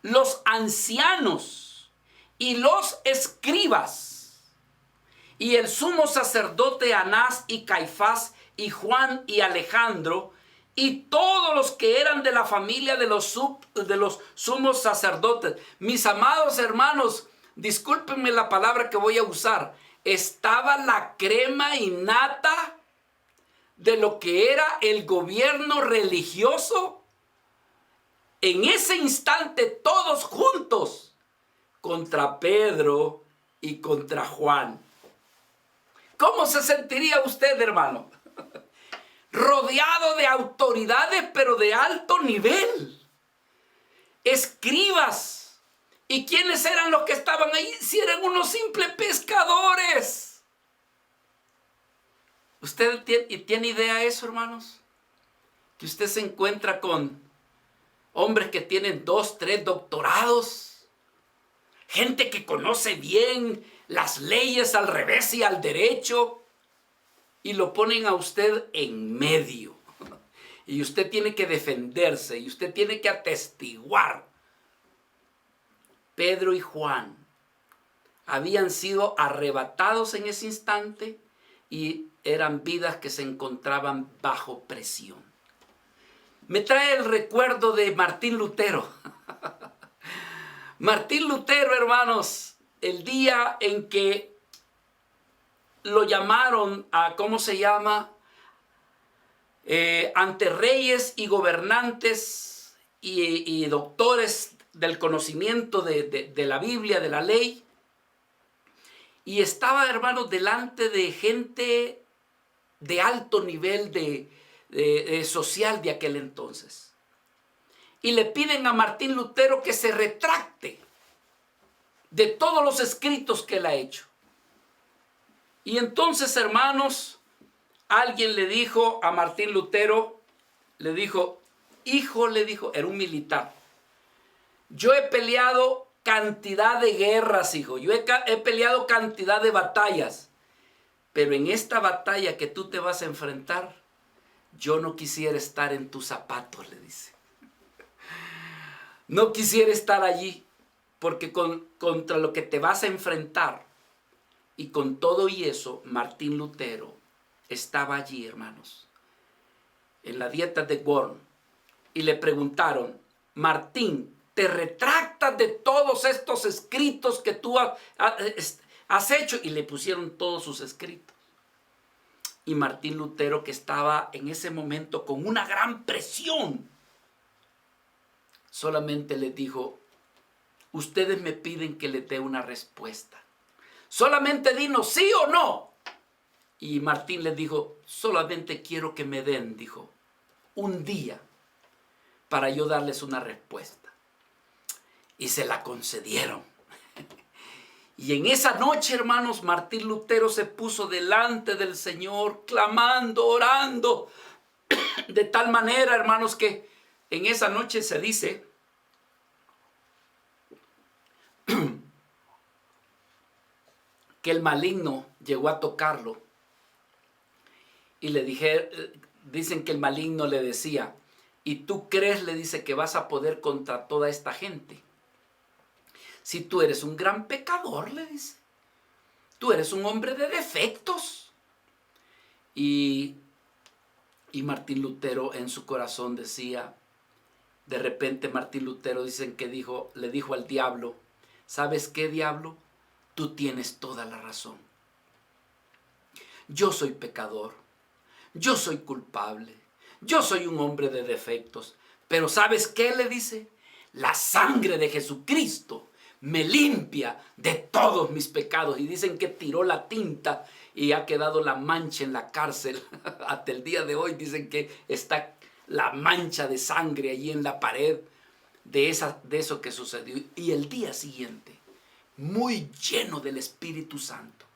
los ancianos y los escribas, y el sumo sacerdote Anás y Caifás y Juan y Alejandro, y todos los que eran de la familia de los sumos sacerdotes. Mis amados hermanos, discúlpenme la palabra que voy a usar, estaba la crema innata de lo que era el gobierno religioso. En ese instante, todos juntos contra Pedro y contra Juan. ¿Cómo se sentiría usted, hermano? Rodeado de autoridades, pero de alto nivel. Escribas. ¿Y quiénes eran los que estaban ahí? Si eran unos simples pescadores. ¿Usted tiene idea de eso, hermanos? Que usted se encuentra con hombres que tienen 2, 3 doctorados. Gente que conoce bien las leyes al revés y al derecho. Y lo ponen a usted en medio. Y usted tiene que defenderse. Y usted tiene que atestiguar. Pedro y Juan habían sido arrebatados en ese instante. Y eran vidas que se encontraban bajo presión. Me trae el recuerdo de Martín Lutero. Martín Lutero, hermanos, el día en que lo llamaron a, ¿cómo se llama? Ante reyes y gobernantes y doctores del conocimiento de la Biblia, de la ley. Y estaba, hermanos, delante de gente de alto nivel social de aquel entonces. Y le piden a Martín Lutero que se retracte de todos los escritos que él ha hecho. Y entonces, hermanos, alguien le dijo a Martín Lutero, le dijo, hijo, le dijo, era un militar, yo he peleado cantidad de guerras, hijo, yo he peleado cantidad de batallas, pero en esta batalla que tú te vas a enfrentar, yo no quisiera estar en tus zapatos, le dice. No quisiera estar allí, porque contra lo que te vas a enfrentar, y con todo y eso, Martín Lutero estaba allí, hermanos, en la dieta de Worm, y le preguntaron, Martín, ¿te retractas de todos estos escritos que tú has hecho? Y le pusieron todos sus escritos. Y Martín Lutero, que estaba en ese momento con una gran presión, solamente les dijo, ustedes me piden que les dé una respuesta. Solamente dinos sí o no. Y Martín les dijo, solamente quiero que me den, dijo, un día para yo darles una respuesta. Y se la concedieron. Y en esa noche, hermanos, Martín Lutero se puso delante del Señor, clamando, orando, de tal manera, hermanos, que en esa noche se dice que el maligno llegó a tocarlo y dicen que el maligno le decía, ¿y tú crees, le dice, que vas a poder contra toda esta gente? Si tú eres un gran pecador, le dice, tú eres un hombre de defectos. Y Martín Lutero en su corazón decía, De repente Martín Lutero dicen que le dijo al diablo: ¿sabes qué, diablo? Tú tienes toda la razón. Yo soy pecador, yo soy culpable, yo soy un hombre de defectos. Pero ¿sabes qué? Le dice: la sangre de Jesucristo me limpia de todos mis pecados. Y dicen que tiró la tinta y ha quedado la mancha en la cárcel. Hasta el día de hoy dicen que está la mancha de sangre allí en la pared de eso que sucedió. Y el día siguiente, muy lleno del Espíritu Santo,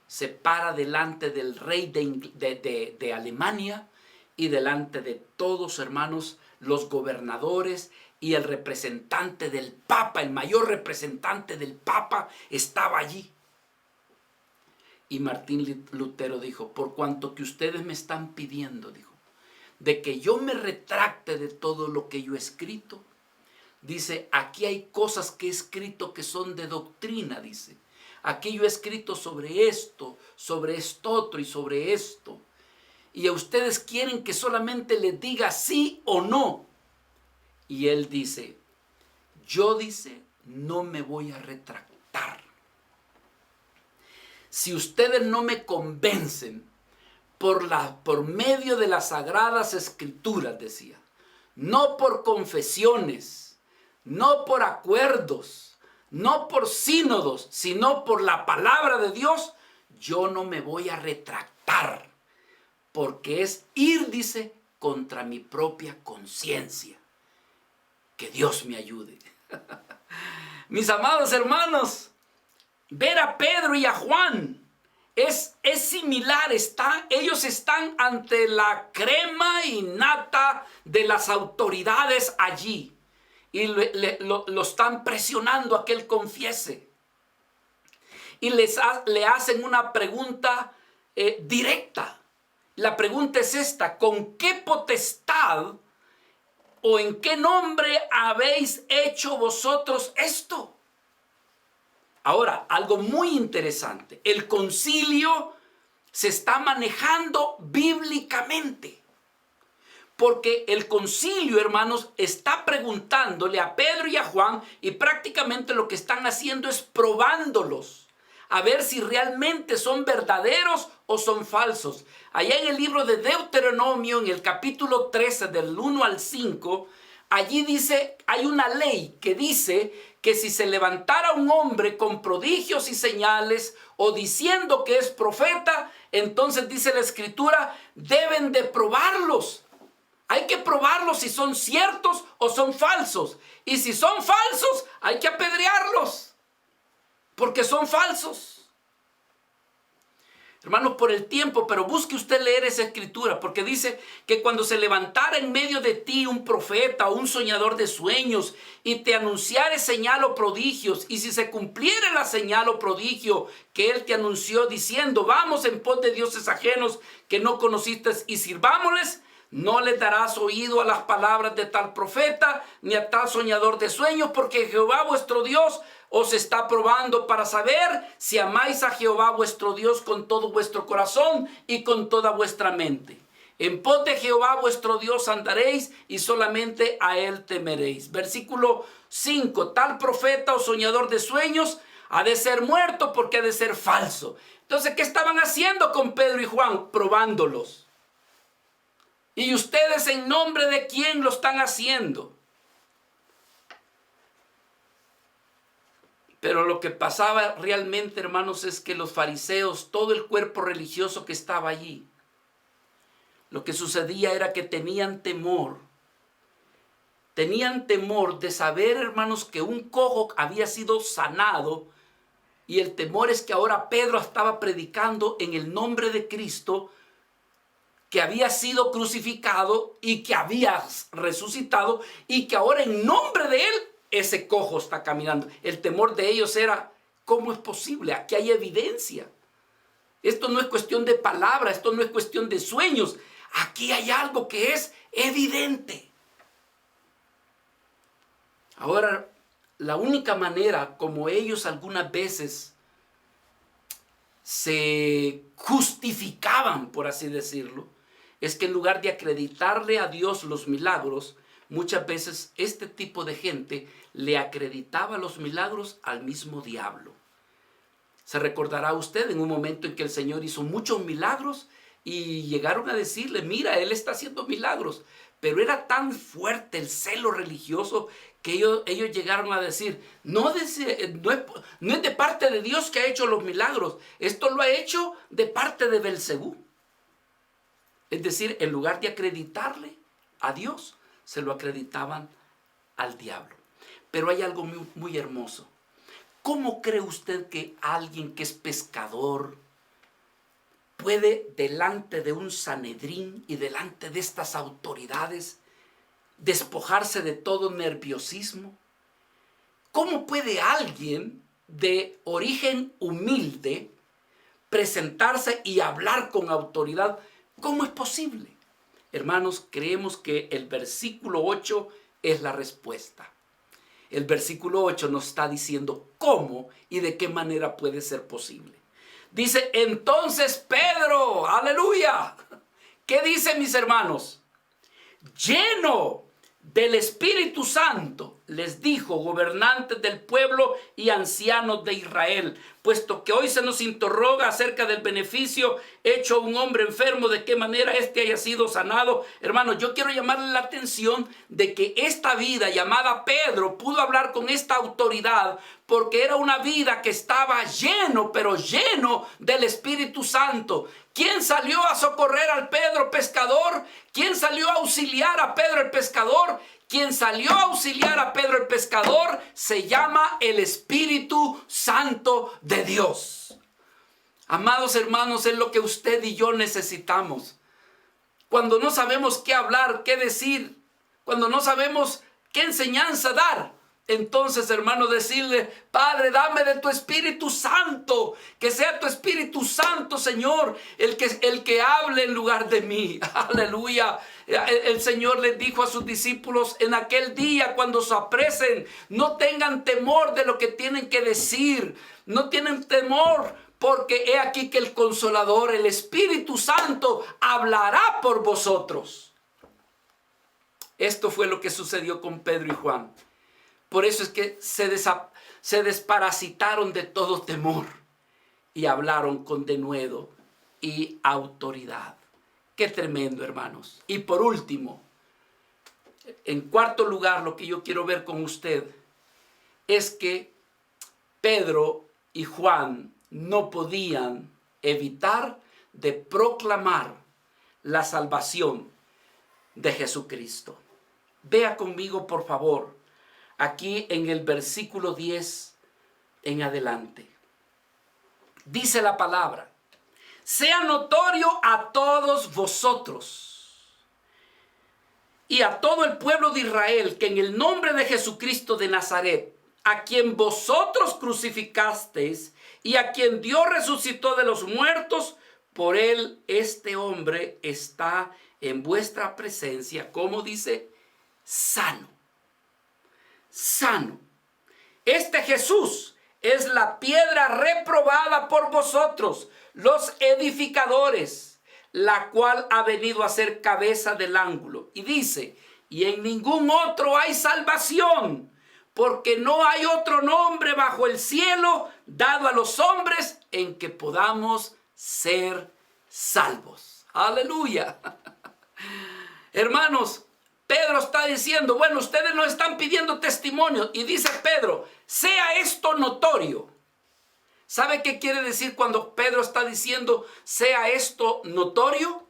se para delante del rey de Alemania y delante de todos, hermanos, los gobernadores y el representante del Papa, el mayor representante del Papa, estaba allí. Y Martín Lutero dijo: por cuanto que ustedes me están pidiendo, dijo, de que yo me retracte de todo lo que yo he escrito, dice, aquí hay cosas que he escrito que son de doctrina, dice. Aquí yo he escrito sobre esto otro y sobre esto. Y a ustedes quieren que solamente les diga sí o no. Y él dice: yo, dice, no me voy a retractar. Si ustedes no me convencen por medio de las sagradas escrituras, decía, no por confesiones, no por acuerdos, no por sínodos, sino por la palabra de Dios, yo no me voy a retractar, porque es ir, dice, contra mi propia conciencia. Que Dios me ayude. Mis amados hermanos, ver a Pedro y a Juan es similar. Ellos están ante la crema y nata de las autoridades allí. Y lo están presionando a que él confiese. Y le hacen una pregunta directa. La pregunta es esta: ¿con qué potestad o en qué nombre habéis hecho vosotros esto? Ahora, algo muy interesante. El concilio se está manejando bíblicamente. Porque el concilio, hermanos, está preguntándole a Pedro y a Juan, y prácticamente lo que están haciendo es probándolos a ver si realmente son verdaderos o son falsos. Allá en el libro de Deuteronomio, en el capítulo 13, del 1 al 5, allí dice, hay una ley que dice que si se levantara un hombre con prodigios y señales o diciendo que es profeta, entonces dice la Escritura, deben de probarlos. Hay que probarlos si son ciertos o son falsos. Y si son falsos, hay que apedrearlos, porque son falsos. Hermanos, por el tiempo, pero busque usted leer esa escritura, porque dice que cuando se levantara en medio de ti un profeta o un soñador de sueños y te anunciare señal o prodigios, y si se cumpliera la señal o prodigio que él te anunció diciendo, vamos en pos de dioses ajenos que no conociste y sirvámosles, no le darás oído a las palabras de tal profeta ni a tal soñador de sueños, porque Jehová vuestro Dios os está probando para saber si amáis a Jehová vuestro Dios con todo vuestro corazón y con toda vuestra mente. En pos de Jehová vuestro Dios andaréis y solamente a él temeréis. Versículo 5. Tal profeta o soñador de sueños ha de ser muerto porque ha de ser falso. Entonces, ¿qué estaban haciendo con Pedro y Juan? Probándolos. ¿Y ustedes en nombre de quién lo están haciendo? Pero lo que pasaba realmente, hermanos, es que los fariseos, todo el cuerpo religioso que estaba allí, lo que sucedía era que tenían temor de saber, hermanos, que un cojo había sido sanado, y el temor es que ahora Pedro estaba predicando en el nombre de Cristo, que había sido crucificado y que había resucitado, y que ahora en nombre de él ese cojo está caminando. El temor de ellos era, ¿cómo es posible? Aquí hay evidencia. Esto no es cuestión de palabras, esto no es cuestión de sueños. Aquí hay algo que es evidente. Ahora, la única manera como ellos algunas veces se justificaban, por así decirlo, es que en lugar de acreditarle a Dios los milagros, muchas veces este tipo de gente le acreditaba los milagros al mismo diablo. Se recordará usted en un momento en que el Señor hizo muchos milagros y llegaron a decirle, mira, Él está haciendo milagros. Pero era tan fuerte el celo religioso que ellos llegaron a decir, no es de parte de Dios que ha hecho los milagros, esto lo ha hecho de parte de Belcebú. Es decir, en lugar de acreditarle a Dios, se lo acreditaban al diablo. Pero hay algo muy, muy hermoso. ¿Cómo cree usted que alguien que es pescador puede delante de un Sanedrín y delante de estas autoridades despojarse de todo nerviosismo? ¿Cómo puede alguien de origen humilde presentarse y hablar con autoridad? ¿Cómo es posible? Hermanos, creemos que el versículo 8 es la respuesta. El versículo 8 nos está diciendo cómo y de qué manera puede ser posible. Dice, entonces Pedro, aleluya. ¿Qué dice, mis hermanos? Lleno del Espíritu Santo, les dijo, gobernantes del pueblo y ancianos de Israel, puesto que hoy se nos interroga acerca del beneficio hecho a un hombre enfermo, de qué manera éste haya sido sanado. Hermanos, yo quiero llamarle la atención de que esta vida llamada Pedro pudo hablar con esta autoridad porque era una vida que estaba lleno, pero lleno del Espíritu Santo. ¿Quién salió a socorrer al Pedro pescador? ¿Quién salió a auxiliar a Pedro el pescador? Quien salió a auxiliar a Pedro el pescador se llama el Espíritu Santo de Dios. Amados hermanos, es lo que usted y yo necesitamos. Cuando no sabemos qué hablar, qué decir, cuando no sabemos qué enseñanza dar, entonces, hermano, decirle, Padre, dame de tu Espíritu Santo, que sea tu Espíritu Santo, Señor, el que hable en lugar de mí. Aleluya. El Señor les dijo a sus discípulos en aquel día, cuando se apresen, no tengan temor de lo que tienen que decir, no tienen temor, porque he aquí que el Consolador, el Espíritu Santo, hablará por vosotros. Esto fue lo que sucedió con Pedro y Juan. Por eso es que se desparasitaron de todo temor y hablaron con denuedo y autoridad. Qué tremendo, hermanos. Y por último, en cuarto lugar, lo que yo quiero ver con usted es que Pedro y Juan no podían evitar de proclamar la salvación de Jesucristo. Vea conmigo, por favor, aquí en el versículo 10 en adelante. Dice la palabra, sea notorio a todos vosotros y a todo el pueblo de Israel que en el nombre de Jesucristo de Nazaret, a quien vosotros crucificasteis y a quien Dios resucitó de los muertos, por él este hombre está en vuestra presencia, como dice, sano. Sano. Este Jesús es la piedra reprobada por vosotros, los edificadores, la cual ha venido a ser cabeza del ángulo. Y dice, y en ningún otro hay salvación, porque no hay otro nombre bajo el cielo dado a los hombres en que podamos ser salvos. Aleluya. Hermanos, Pedro está diciendo, bueno, ustedes nos están pidiendo testimonio. Y dice Pedro, sea esto notorio. ¿Sabe qué quiere decir cuando Pedro está diciendo, sea esto notorio?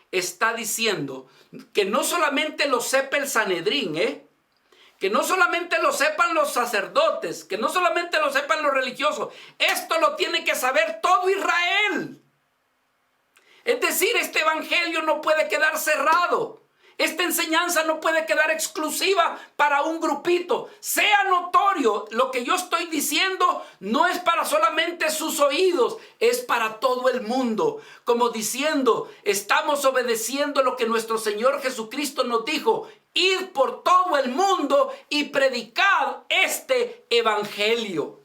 Está diciendo que no solamente lo sepa el Sanedrín, que no solamente lo sepan los sacerdotes, que no solamente lo sepan los religiosos. Esto lo tiene que saber todo Israel. Es decir, este evangelio no puede quedar cerrado. Esta enseñanza no puede quedar exclusiva para un grupito. Sea notorio, lo que yo estoy diciendo no es para solamente sus oídos, es para todo el mundo. Como diciendo, estamos obedeciendo lo que nuestro Señor Jesucristo nos dijo. Id por todo el mundo y predicad este evangelio.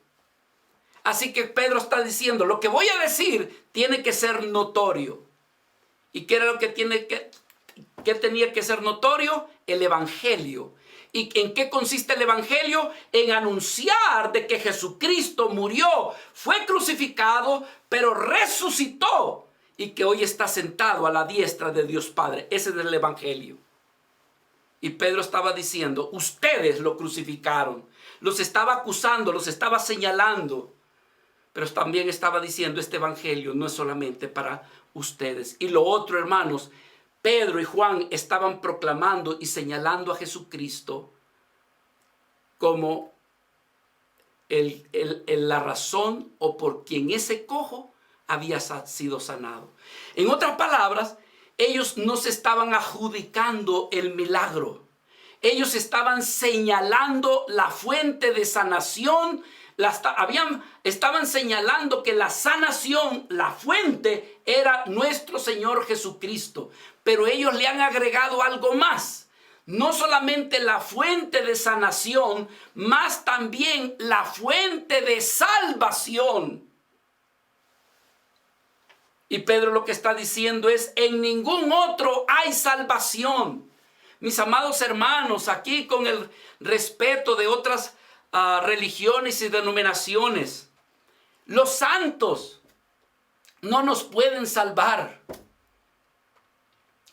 Así que Pedro está diciendo, lo que voy a decir tiene que ser notorio. ¿Y qué era lo que ¿Qué tenía que ser notorio? El evangelio. ¿Y en qué consiste el evangelio? En anunciar de que Jesucristo murió, fue crucificado, pero resucitó y que hoy está sentado a la diestra de Dios Padre. Ese es el evangelio. Y Pedro estaba diciendo, ustedes lo crucificaron. Los estaba acusando, los estaba señalando. Pero también estaba diciendo, este evangelio no es solamente para ustedes. Y lo otro, hermanos, Pedro y Juan estaban proclamando y señalando a Jesucristo como la razón o por quien ese cojo había sido sanado. En otras palabras, ellos no se estaban adjudicando el milagro. Ellos estaban señalando la fuente de sanación. Estaban señalando que la sanación, la fuente, era nuestro Señor Jesucristo. Pero ellos le han agregado algo más. No solamente la fuente de sanación, más también la fuente de salvación. Y Pedro lo que está diciendo es, en ningún otro hay salvación. Mis amados hermanos, aquí con el respeto de otras religiones y denominaciones, los santos no nos pueden salvar.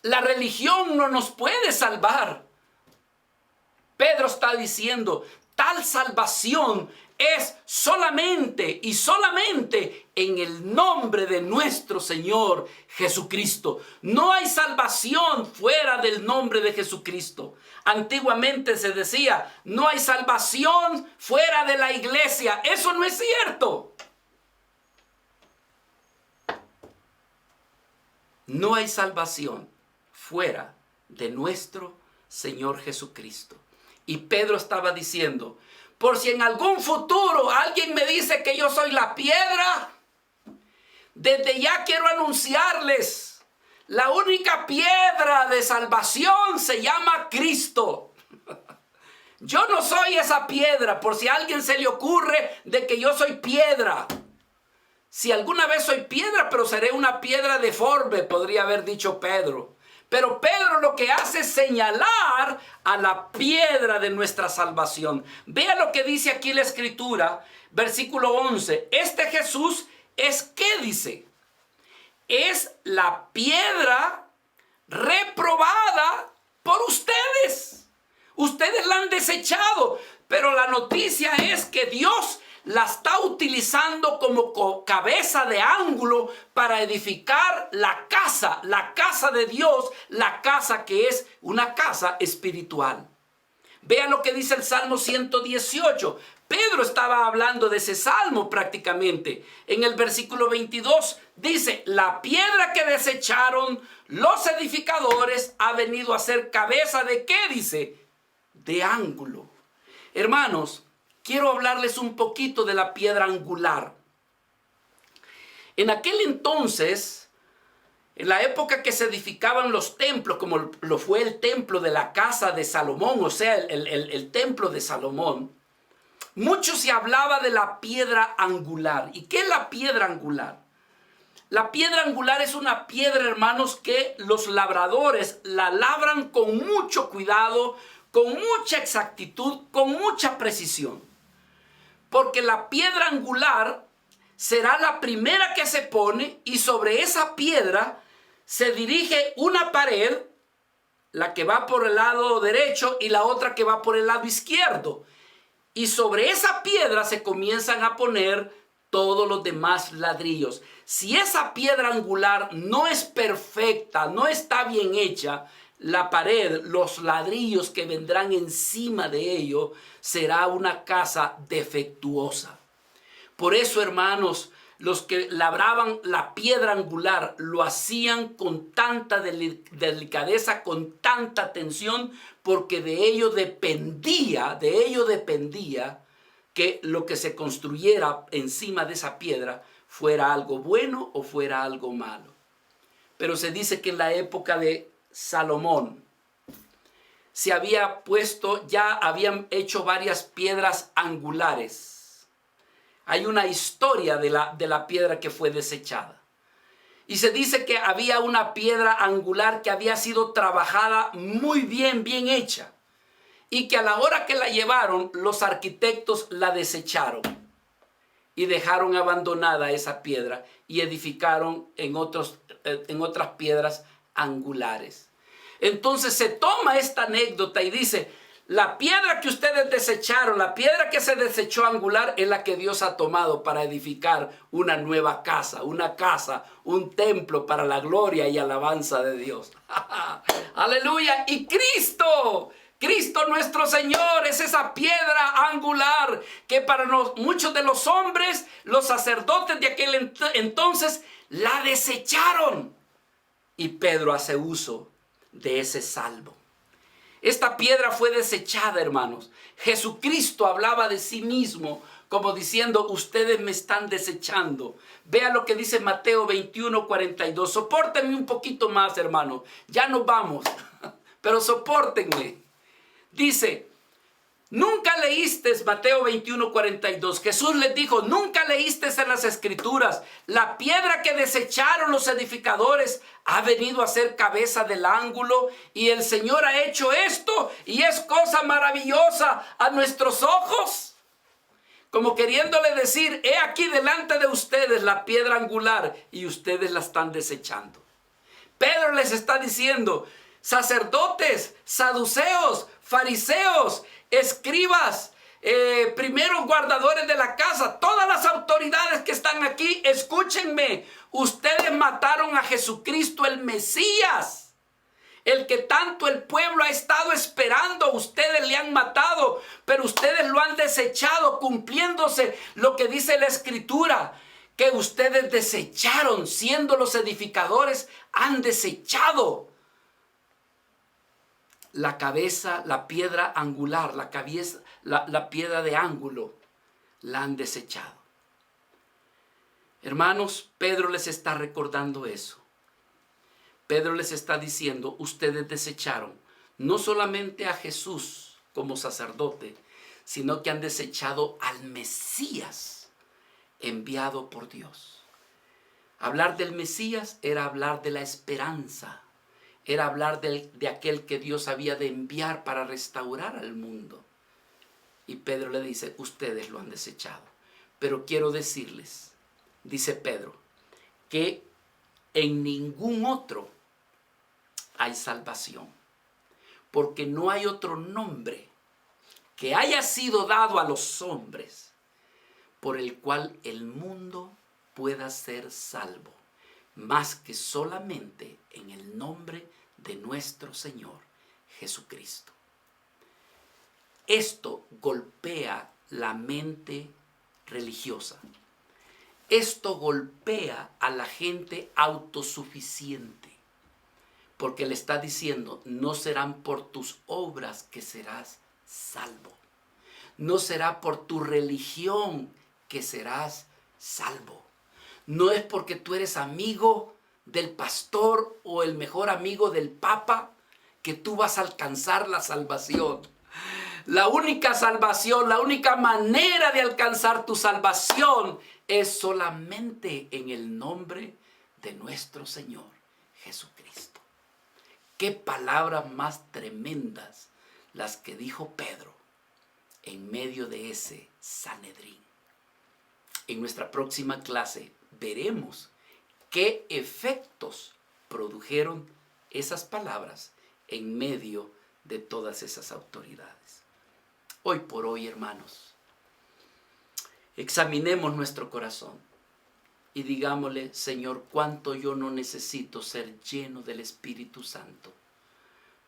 La religión no nos puede salvar. Pedro está diciendo, tal salvación es solamente y solamente en el nombre de nuestro Señor Jesucristo. No hay salvación fuera del nombre de Jesucristo. Antiguamente se decía, no hay salvación fuera de la iglesia. Eso no es cierto. No hay salvación fuera de nuestro Señor Jesucristo. Y Pedro estaba diciendo, por si en algún futuro alguien me dice que yo soy la piedra, desde ya quiero anunciarles, la única piedra de salvación se llama Cristo. Yo no soy esa piedra, por si a alguien se le ocurre de que yo soy piedra. Si alguna vez soy piedra, pero seré una piedra deforme, podría haber dicho Pedro. Pero Pedro lo que hace es señalar a la piedra de nuestra salvación. Vea lo que dice aquí la Escritura, versículo 11. Este Jesús es, ¿qué dice? Es la piedra reprobada por ustedes. Ustedes la han desechado, pero la noticia es que Dios la está utilizando como cabeza de ángulo para edificar la casa de Dios, la casa que es una casa espiritual. Vean lo que dice el Salmo 118. Pedro estaba hablando de ese salmo prácticamente. En el versículo 22 dice, la piedra que desecharon los edificadores ha venido a ser cabeza de ¿qué dice? De ángulo. Hermanos, quiero hablarles un poquito de la piedra angular. En aquel entonces, en la época que se edificaban los templos, como lo fue el templo de la casa de Salomón, o sea, el templo de Salomón, mucho se hablaba de la piedra angular. ¿Y qué es la piedra angular? La piedra angular es una piedra, hermanos, que los labradores la labran con mucho cuidado, con mucha exactitud, con mucha precisión. Porque la piedra angular será la primera que se pone y sobre esa piedra se dirige una pared, la que va por el lado derecho y la otra que va por el lado izquierdo. Y sobre esa piedra se comienzan a poner todos los demás ladrillos. Si esa piedra angular no es perfecta, no está bien hecha, la pared, los ladrillos que vendrán encima de ello, será una casa defectuosa. Por eso, hermanos, los que labraban la piedra angular lo hacían con tanta delicadeza, con tanta atención, porque de ello dependía que lo que se construyera encima de esa piedra fuera algo bueno o fuera algo malo. Pero se dice que en la época de Salomón se había puesto, ya habían hecho varias piedras angulares. Hay una historia de la piedra que fue desechada. Y se dice que había una piedra angular que había sido trabajada muy bien, bien hecha. Y que a la hora que la llevaron, los arquitectos la desecharon. Y dejaron abandonada esa piedra y edificaron en otras piedras angulares. Entonces se toma esta anécdota y dice, la piedra que ustedes desecharon, la piedra que se desechó angular es la que Dios ha tomado para edificar una nueva casa, un templo para la gloria y alabanza de Dios. Aleluya. Y Cristo nuestro Señor es esa piedra angular que para muchos de los hombres, los sacerdotes de aquel entonces, la desecharon. Y Pedro hace uso de ese salmo. Esta piedra fue desechada, hermanos. Jesucristo hablaba de sí mismo como diciendo, ustedes me están desechando. Vea lo que dice Mateo 21:42. Sopórtenme un poquito más, hermanos. Ya nos vamos, pero sopórtenme. Dice, nunca leíste, Mateo 21:42, Jesús les dijo, nunca leíste en las escrituras, la piedra que desecharon los edificadores ha venido a ser cabeza del ángulo y el Señor ha hecho esto y es cosa maravillosa a nuestros ojos. Como queriéndole decir, he aquí delante de ustedes la piedra angular y ustedes la están desechando. Pedro les está diciendo, sacerdotes, saduceos, fariseos, escribas, primeros guardadores de la casa, todas las autoridades que están aquí, escúchenme, ustedes mataron a Jesucristo el Mesías, el que tanto el pueblo ha estado esperando, ustedes le han matado, pero ustedes lo han desechado, cumpliéndose lo que dice la Escritura, que ustedes desecharon, siendo los edificadores, han desechado la cabeza, la piedra angular, la piedra de ángulo, la han desechado. Hermanos, Pedro les está recordando eso. Pedro les está diciendo, ustedes desecharon no solamente a Jesús como sacerdote, sino que han desechado al Mesías enviado por Dios. Hablar del Mesías era hablar de la esperanza. Era hablar de aquel que Dios había de enviar para restaurar al mundo. Y Pedro le dice, ustedes lo han desechado. Pero quiero decirles, dice Pedro, que en ningún otro hay salvación. Porque no hay otro nombre que haya sido dado a los hombres por el cual el mundo pueda ser salvo, más que solamente en el nombre de nuestro Señor Jesucristo. Esto golpea la mente religiosa. Esto golpea a la gente autosuficiente, porque le está diciendo, no serán por tus obras que serás salvo. No será por tu religión que serás salvo. No es porque tú eres amigo del pastor o el mejor amigo del papa que tú vas a alcanzar la salvación. La única salvación, la única manera de alcanzar tu salvación es solamente en el nombre de nuestro Señor Jesucristo. Qué palabras más tremendas las que dijo Pedro en medio de ese Sanedrín. En nuestra próxima clase veremos qué efectos produjeron esas palabras en medio de todas esas autoridades. Hoy por hoy, hermanos, examinemos nuestro corazón y digámosle, Señor, cuánto yo no necesito ser lleno del Espíritu Santo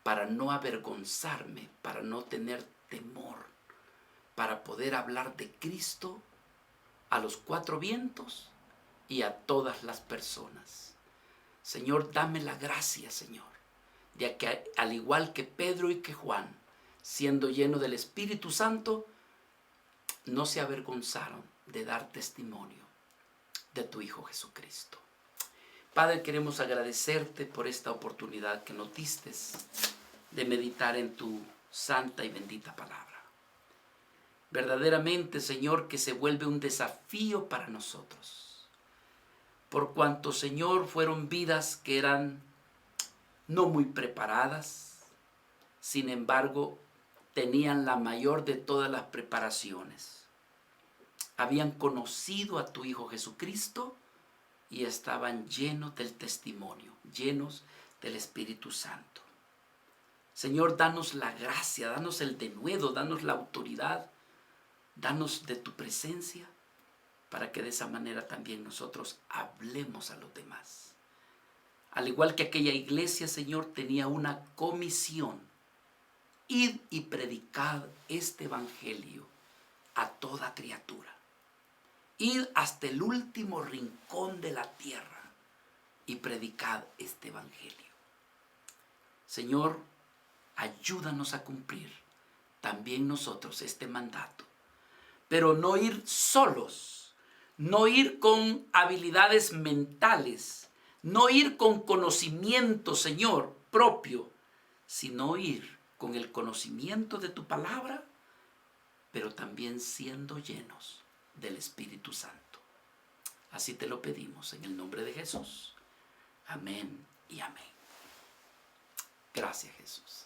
para no avergonzarme, para no tener temor, para poder hablar de Cristo a los cuatro vientos y a todas las personas. Señor, dame la gracia, Señor, ya que al igual que Pedro y que Juan, siendo lleno del Espíritu Santo, no se avergonzaron de dar testimonio de tu Hijo Jesucristo. Padre, queremos agradecerte por esta oportunidad que nos diste de meditar en tu santa y bendita palabra. Verdaderamente, Señor, que se vuelve un desafío para nosotros, por cuanto, Señor, fueron vidas que eran no muy preparadas, sin embargo, tenían la mayor de todas las preparaciones. Habían conocido a tu Hijo Jesucristo y estaban llenos del testimonio, llenos del Espíritu Santo. Señor, danos la gracia, danos el denuedo, danos la autoridad, danos de tu presencia, para que de esa manera también nosotros hablemos a los demás. Al igual que aquella iglesia, Señor, tenía una comisión: id y predicad este evangelio a toda criatura. Id hasta el último rincón de la tierra y predicad este evangelio. Señor, ayúdanos a cumplir también nosotros este mandato, pero no ir solos, no ir con habilidades mentales, no ir con conocimiento, Señor, propio, sino ir con el conocimiento de tu palabra, pero también siendo llenos del Espíritu Santo. Así te lo pedimos en el nombre de Jesús. Amén y amén. Gracias, Jesús.